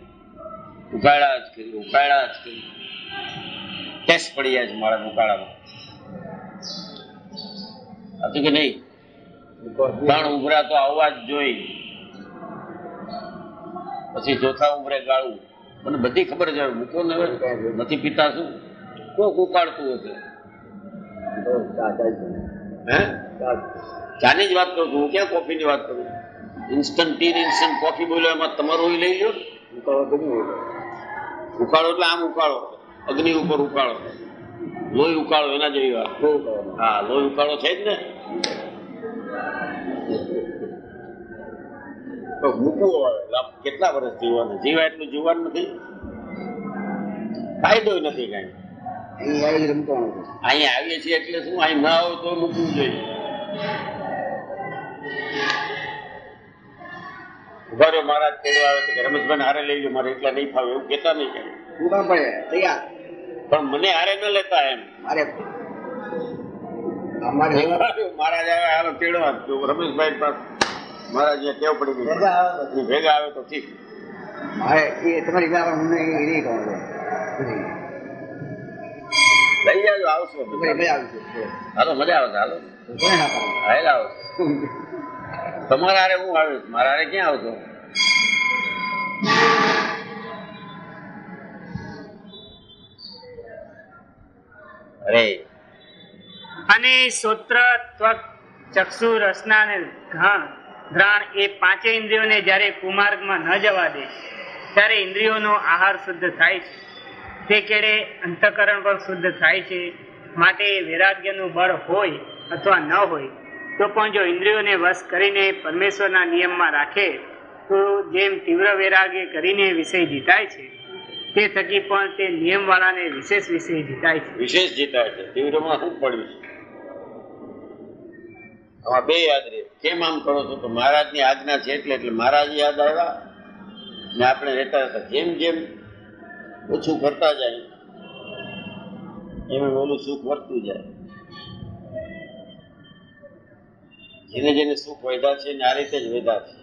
ઉકાળા જ કરી ટેસ્ટ પડી જાય છે મારા ઉકાળામાં. હતું કે નહીં? ત્રણ ઉભરા તો આવવા જ જોઈ, પછી ચોથા ઉભરે ગાળું. મને બધી ખબર છે, મૂકો ને નથી પીતા શું કોક ઉકાળતું હશે. હે, ચાની જ વાત કરું છું હું, ક્યાં કોફી ની વાત કરું? ઇન્સ્ટન્ટ ટી, ઇન્સ્ટન્ટ કોફી બોલ્યો, એમાં તમારું લઈ લો. ઉકાળો એટલે આમ ઉકાળો, અગ્નિ ઉપર ઉકાળો, લોહી ઉકાળો, એના જેવી વાત. હા, લોહી ઉકાળો છે જ ને. તો મૂકવું હોય કેટલા વર્ષ જીવવાનું? જીવા એટલું જીવવાનું નથી, ફાયદો નથી કઈ. અહીંયા આવીએ છીએ એટલે શું, અહીં ના હોય તો મૂકવું જોઈએ. ઉભા રહ્યો, મહારાજ કેળવા આવે છે કે રમેશભાઈ હારે લઈ લો, મારે એકલા નહીં ફાવે એવું કેતા નહીં. તૈયાર, પણ મને હારે ન લેતા એમ. મહારાજ આવે હારો કેળવા, રમેશભાઈ પાસે મહારાજ ટેવ પડી ગઈ, ભેગા આવે તો ઠીક. લઈ જાજો, આવશો. હાલો, મજા આવશે. હાલો, હાલ આવશે. તમારા હારે હું આવીશ, મારા હારે ક્યાં આવશો? અરે, અને શ્રોત્ર, ત્વક, ચક્ષુ, રસના અને ઘ્રાણ એ પાંચે ઇન્દ્રિયોને જ્યારે કુમાર્ગમાં ન જવા દે ત્યારે ઇન્દ્રિયોનો આહાર શુદ્ધ થાય છે. તે કેળે અંતઃકરણ પણ શુદ્ધ થાય છે. માટે વૈરાગ્યનું બળ હોય અથવા ન હોય તો પણ જો ઇન્દ્રિયોને વશ કરીને પરમેશ્વરના નિયમમાં રાખે તો જેમ તીવ્ર વૈરાગ્ય કરીને વિષય જીતાય છે, તે થકી પણ તે નિયમવાળાને વિશેષ વિષય જીતાય છે. વિશેષ જીતાય છે. તીવ્રમાં શું પડ્યું છે? આમાં બે યાદ રહે. કેમ આમ કરો છો? તો મહારાજની આજ્ઞા છે એટલે મહારાજ યાદ આવ્યા ને આપણે રહેતા હતા. જેમ જેમ ઓછું કરતા જાય એમ ઓલું સુખ વધતું જાય. જેને જેને સુખ વધ્યા છે ને આ રીતે જ વધ્યા છે.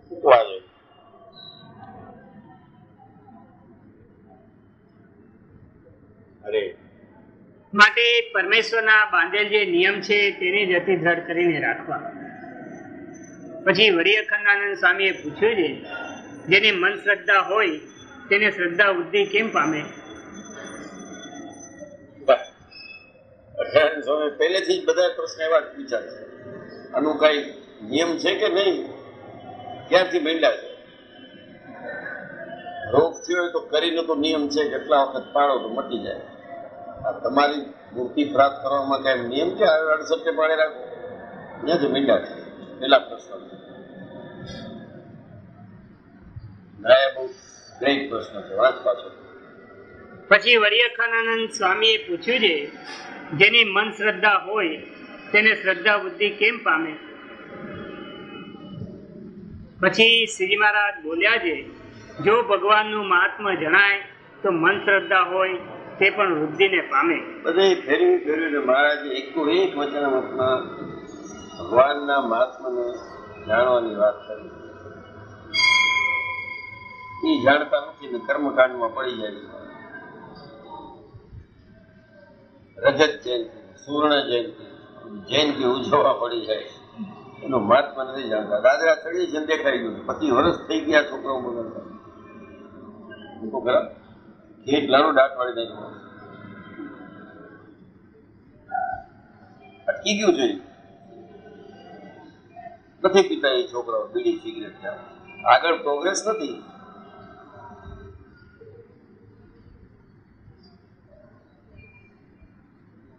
શીખવા જોઈએ. અરે, માટે પરમેશ્વરના બાંધેલ જે નિયમ છે તેને જ અતિ દ્રઢ કરીને રાખવા. પછી વડી અખંડાનંદ સ્વામીએ પૂછ્યું છે, જેને મન શ્રદ્ધા હોય તેને શ્રદ્ધા બુદ્ધિ કેમ પામે? પહેલેથી જ બધા પ્રશ્ન એવા જ પૂછાય છે. આનું કઈ નિયમ છે કે નહીં? ક્યારથી માંડ્યા છે? રોગ થયો હોય તો કરીને તો નિયમ છે, કેટલા વખત પાડો તો મટી જાય. તમારી મૂર્તિ પ્રાપ્ત કરવામાં કઈ નિયમ છે? અડસઠે પાડે રાખો, ત્યાંથી માંડ્યા છે પેલા પ્રશ્ન. બહુ ગ્રેટ પ્રશ્ન છે, વાંચ પાછો. પછી વડી અખંડાનંદ સ્વામીએ પૂછ્યું છે, જેની મન શ્રદ્ધા હોય તેને શ્રદ્ધા બુદ્ધિ કેમ પામે? પછી શ્રીજી મહારાજ બોલ્યા છે, જો ભગવાનનું મહાત્મ્ય જણાય તો મન શ્રદ્ધા હોય તે પણ વૃદ્ધિને પામે. બધે ફેરવી ફેરવીને મહારાજે એકો એક વચનામૃતમાં ભગવાનના મહાત્માને જાણવાની વાત કરી. એ જાણતા નથી ને કર્મકાંડમાં પડી જાય છે. રજત જયંતિ, સુવર્ણ જયંતિ, જયંતિ ઉજવવા પડી જાય છે. એનું મહાત્મા નથી જાણતા. દાદરા ચડી છે દેખાઈ ગયું, 25 વર્ષ થઈ ગયા છોકરાઓ બગડતા. ખરા કેટલાનું દાંત વાળી નાખ્યું, અટકી ગયું છે. નથી પીતા એ છોકરાઓ બીડી સિગરેટ, આગળ પ્રોગ્રેસ નથી.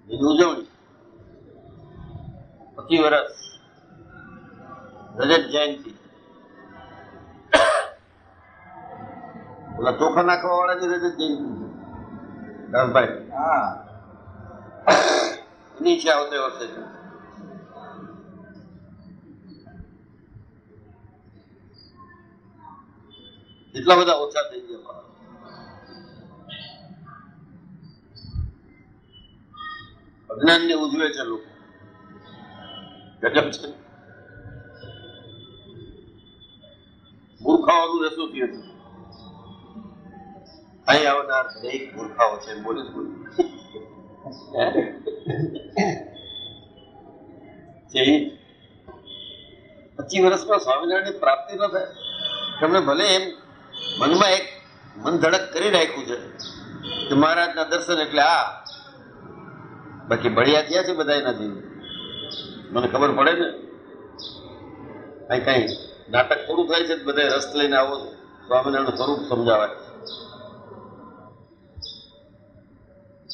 એની ઉજવણી 25 વર્ષ રજત જયંતિ. ઓલા ચોખા નાખવા વાળા જે રજત જયંતિ દાસભાઈ, એની છે આવતે વર્ષે છે. એટલા બધા ઓછા થઈ ગયા. અજ્ઞાન ને ઉજવે છે લોકો. ગજબ છે. મૂર્ખાઓનું એસોસિએશન. અહીં આવનાર દરેક મૂર્ખાઓ છે બોલે છે. 25 વર્ષમાં સ્વામિનારાયણની પ્રાપ્તિ ન થાય. તમને ભલે એમ મનમાં એક મન ધડક કરી રાખ્યું છે કે મહારાજના દર્શન એટલે આ, બાકી બળિયા થયા છે બધા એના જીવ. મને ખબર પડે ને કઈ નાટક પૂરું થાય છે બધા રસ લઈને આવો છો, સ્વામિનારાયણ સ્વરૂપ સમજાવાય.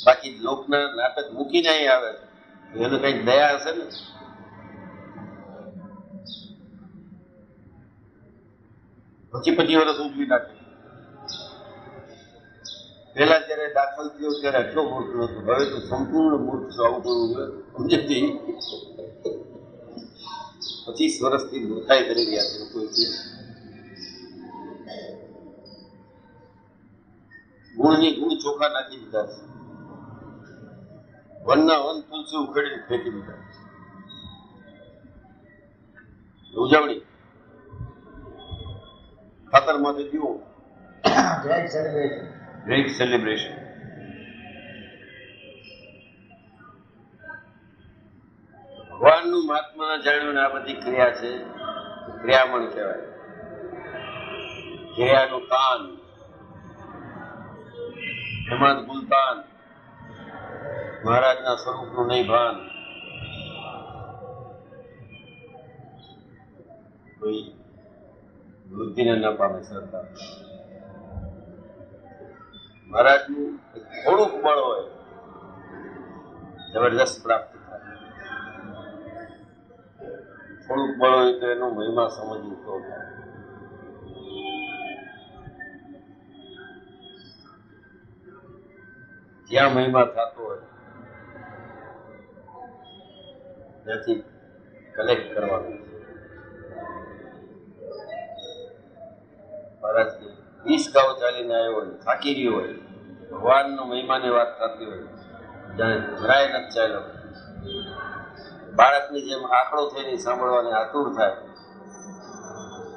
બાકી લોકના નાટક મૂકીને અહીં આવે છે, એને કઈક દયા હશે ને. પછી 25 વર્ષ ઉજવી નાખે. પેલા જયારે દાખલ થયો ત્યારે એટલો મૂર્ખ નતો, હવે તો સંપૂર્ણ મૂર્ખ છો. આવું કરવું જોઈએ. 25 વર્ષથી મૂર્ખાઈ કરી રહ્યા છે લોકો. ગુણની ગુણ ચોખા નાખી દીધા છે. વનના વન તુલસી ઉખેડીને ફેંકી દીધા. ઉજવણી ખાતરમાંથી દીવો, ગ્રેટ સેલિબ્રેશન. ભગવાનનું મહાત્મા જાણ્યું આ બધી ક્રિયા છે, ક્રિયામણ કહેવાય. ક્રિયાનું કાન, એમાં ગુલતાન, મહારાજના સ્વરૂપનું નહીં ભાન. કોઈ વૃદ્ધિને ન પામે શ્રદ્ધા. મહારાજનું થોડુંક બળ હોય, જબરદસ્ત પ્રાપ્ત થાય. થોડુંક બળ હોય તો એનો મહિમા સમજવું તો થાય. જ્યાં મહિમા થતો હોય ત્યાંથી કલેક્ટ કરવાનું. મહારાજ 20 ગાઉ ચાલીને આવ્યો હોય, થાકી રહ્યો હોય, ભગવાનનો મહિમાની વાત થતી હોય, જાણે જરાય નથી ચાલ્યો. બાળકની જેમ આંકડો થઈને સાંભળવાની આતુર થાય,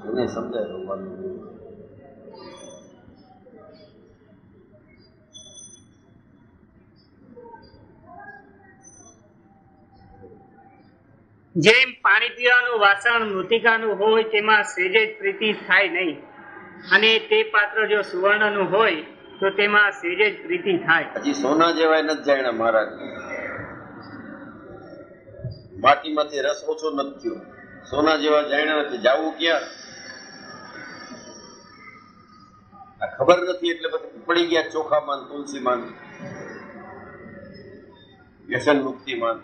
એને સમજાય ભગવાનનું મહિમા. જેમ પાણી પીવાનું વાસણ મૃતિકાનું હોય તેમાં સહેજે જ પ્રીતિ થાય નહીં, અને તે પાત્ર જો સુવર્ણનું હોય તો તેમાં સહેજે જ પ્રીતિ થાય. હજી સોના જેવાય નથી જાણ્યા મહારાજ. માટીમાંથી રસ ઓછો નથી થયો, સોના જેવા જાણ્યા નથી. જાવું ક્યાં? આ ખબર નથી એટલે પછી પડી ગયા ચોખામાં, તુલસીમાં, વ્યસન મુક્તિમાં.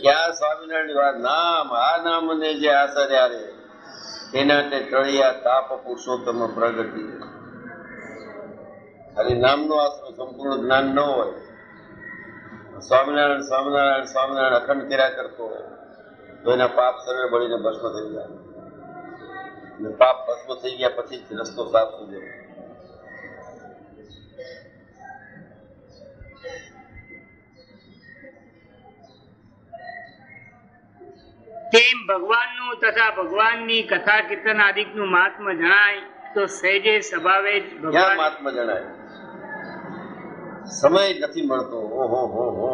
ક્યાં સ્વામિનારાયણ વાત? નામ, આ નામ ને જે આસર્યા રે તેના તે ટળિયા તાપ પુરુષોત્તમ પ્રગતિ. ખાલી નામનો આશરો, સંપૂર્ણ જ્ઞાન ન હોય. સ્વામિનારાયણ સ્વામિનારાયણ સ્વામિનારાયણ અખંડ કર્યા કરતો હોય તો એના પાપ સર્વે બળીને ભસ્મ થઈ જાય. અને પાપ ભસ્મ થઈ ગયા પછી જ રસ્તો સાફ થઈ જાય. તેમ ભગવાનનું તથા ભગવાનની કથા કીર્તન આદિકનું મહાત્મ્ય જણાય તો સહેજે સ્વભાવે જ ક્યાં ભગવાન. મહાત્મા જણાય? સમય નથી મળતો. ઓહો હો હો,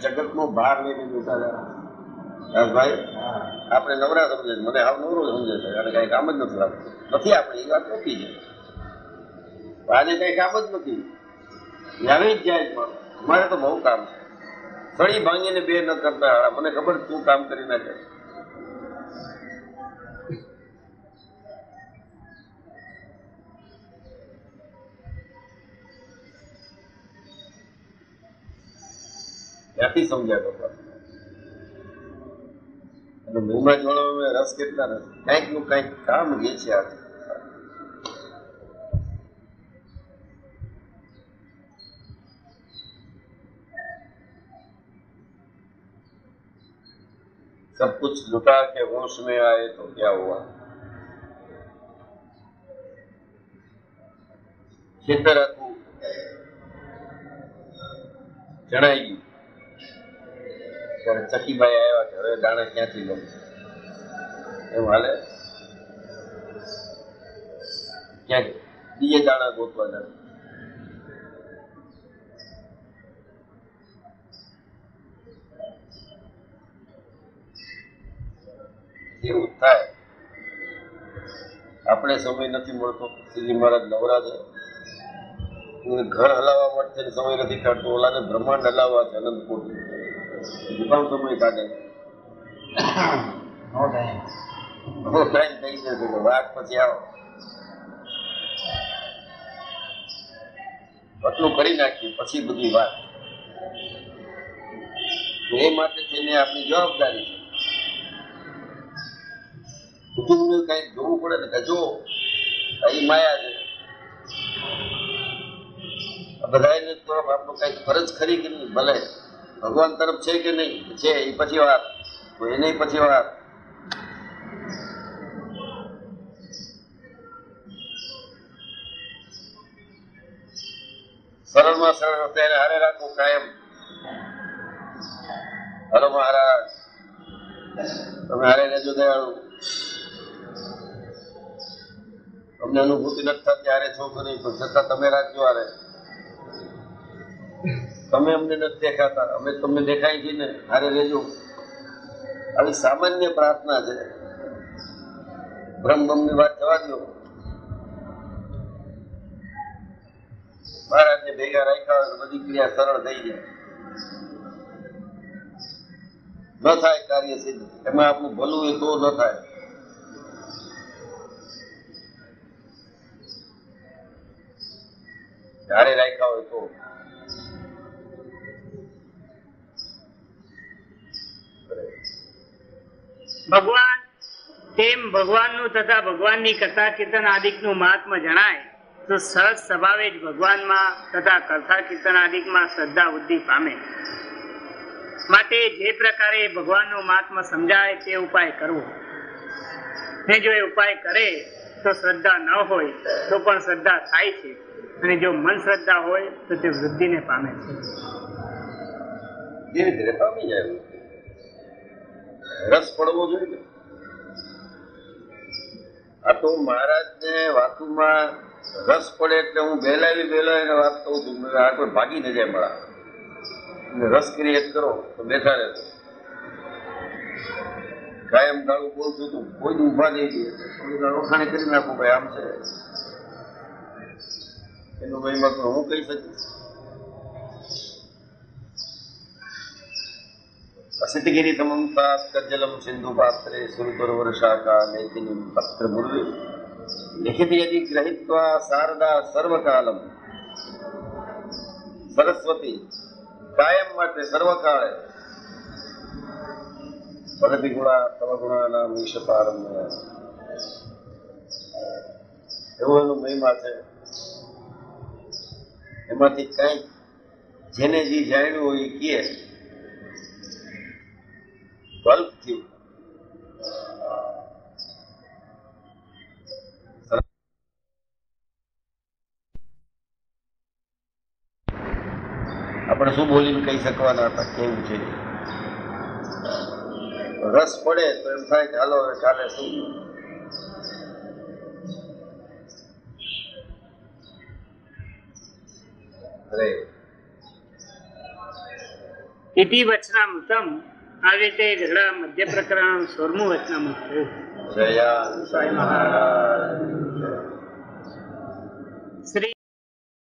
જગતનો ભાર લઈને બેઠા ભાઈ. આપણે નવરા સમજે, મને હાવ નવરો સમજે છે, અને કઈ કામ જ નથી લાગતું. નથી આપણે એ વાત નહોતી છે. આજે કઈ કામ જ નથી, આવી જ જાય. પણ અમારે તો બહુ કામ છે. સળી ભાંગીને બે ન કરતા. મને ખબર તું કામ કરી નાખે. ત્યાંથી સમજ્યા ભગવાન. અને મહિમા જોડવામાં રસ કેટલા નથી. કંઈક નું કંઈક કામ જે છે આ सब कुछ लुटा के होश में आए तो क्या हुआ. ખેતર આખું જણાઈ ગયું ત્યારે ચકીબાઈ આવ્યા કે હવે દાણા ક્યાંથી લો એમ હાલે ક્યાંક બીજે દાણા ગોતવા જાય. એવું થાય. આપણે સમય નથી મળતો. શ્રીજી મહારાજ નવરા છે, ઘર હલાવવા માટે સમય નથી કાઢતો, ઓલાને બ્રહ્માંડ હલાવવા છે અનંત કોટી. દુકાન સમય કાઢે ટાઈમ થઈ જશે કે વાત પછી આવો આટલું કરી નાખીએ પછી બધી વાત. એ માટે થઈને આપણી જવાબદારી છે. બધું કઈ જોવું પડે ને કે જો અહીં માયા છે, બધાને તો આપણું કઈ ફરજ ખરી કે નહીં, ભલે ભગવાન તરફ છે કે નહીં છે એ પછી વાત, તો એને પછી વાત. સરળમાં સરળ તેને હારે રાખવું કાયમ. હલો મહારાજ તમે હારે રહેજો દયાળુ, અમને અનુભૂતિ નથી થતી હારે છો કે નહીં, પણ છતાં તમે રાખજો હારે. તમે અમને નથી દેખાતા, અમે તમને દેખાય છીએ ને, હારે રહેજો. આવી સામાન્ય પ્રાર્થના છે. બ્રહ્મની વાત જવા દો. મહારાજને ભેગા રાખ્યા હોય તો બધી ક્રિયા સરળ થઈ જાય. ન થાય કાર્ય સિદ્ધ, એમાં આપણું ભલું એ તો ન થાય. હારે રાખ્યા હોય તો ભગવાન તેમ ભગવાનનું તથા ભગવાનની કથા કીર્તન આદિકનું મહાત્મ્ય જણાય તો સહજ સ્વભાવે જ ભગવાનમાં તથા કથા કીર્તન આદિકમાં શ્રદ્ધા વૃદ્ધિ પામે. માટે જે પ્રકારે ભગવાનનું મહાત્મ્ય સમજાય તે ઉપાય કરવો. ને જો એ ઉપાય કરે તો શ્રદ્ધા ન હોય તો પણ શ્રદ્ધા થાય છે, અને જો મન શ્રદ્ધા હોય તો તે વૃદ્ધિને પામે છે. ધીરે ધીરે પામી જાય. રસ પડવો જોઈએ. આ તો મહારાજને વાતુમાં રસ પડે એટલે હું બેલાવી વાત કહું છું. આ કોઈ ભાગી ન જાય મળા. રસ ક્રિએટ કરો તો બેઠા રહેતો. કાયમ દાડું બોલતું હતું, કોઈ ઉભા નહીં દે, થોડી વાર ઓળખાણી કરી નાખું ભાઈ આમ છે એનું મહિમા તો હું કહી શકીશ. અસિતગીરી સમમ કજ્જલમ સિંધુ પાત્રે સુરતર વર્ષાકા લેખિની પત્ર મુરલી લિખિત યદિ ગ્રહિત્વા શારદા સર્વકાલમ. સરસ્વતી કાયમ માટે સર્વકાળે પદપી ગુણા તવ ગુણાના મીશ પારમ. એવો એનો મહિમા છે. એમાંથી કઈક જેને જે જાણ્યું હોય એ કહે ગલ્પ થયું. આપણે શું બોલીને કહી શકવાના હતા કેવું છે. રસ પડે તો એમ થાય કે હાલો હવે કાલે શું ઇતિ વચનામૃતમ. આવી રીતે ગઢડા મધ્ય પ્રકરણ 16મું વચનામૃત થયું. જયા સ્વામી મહારાજ. શ્રી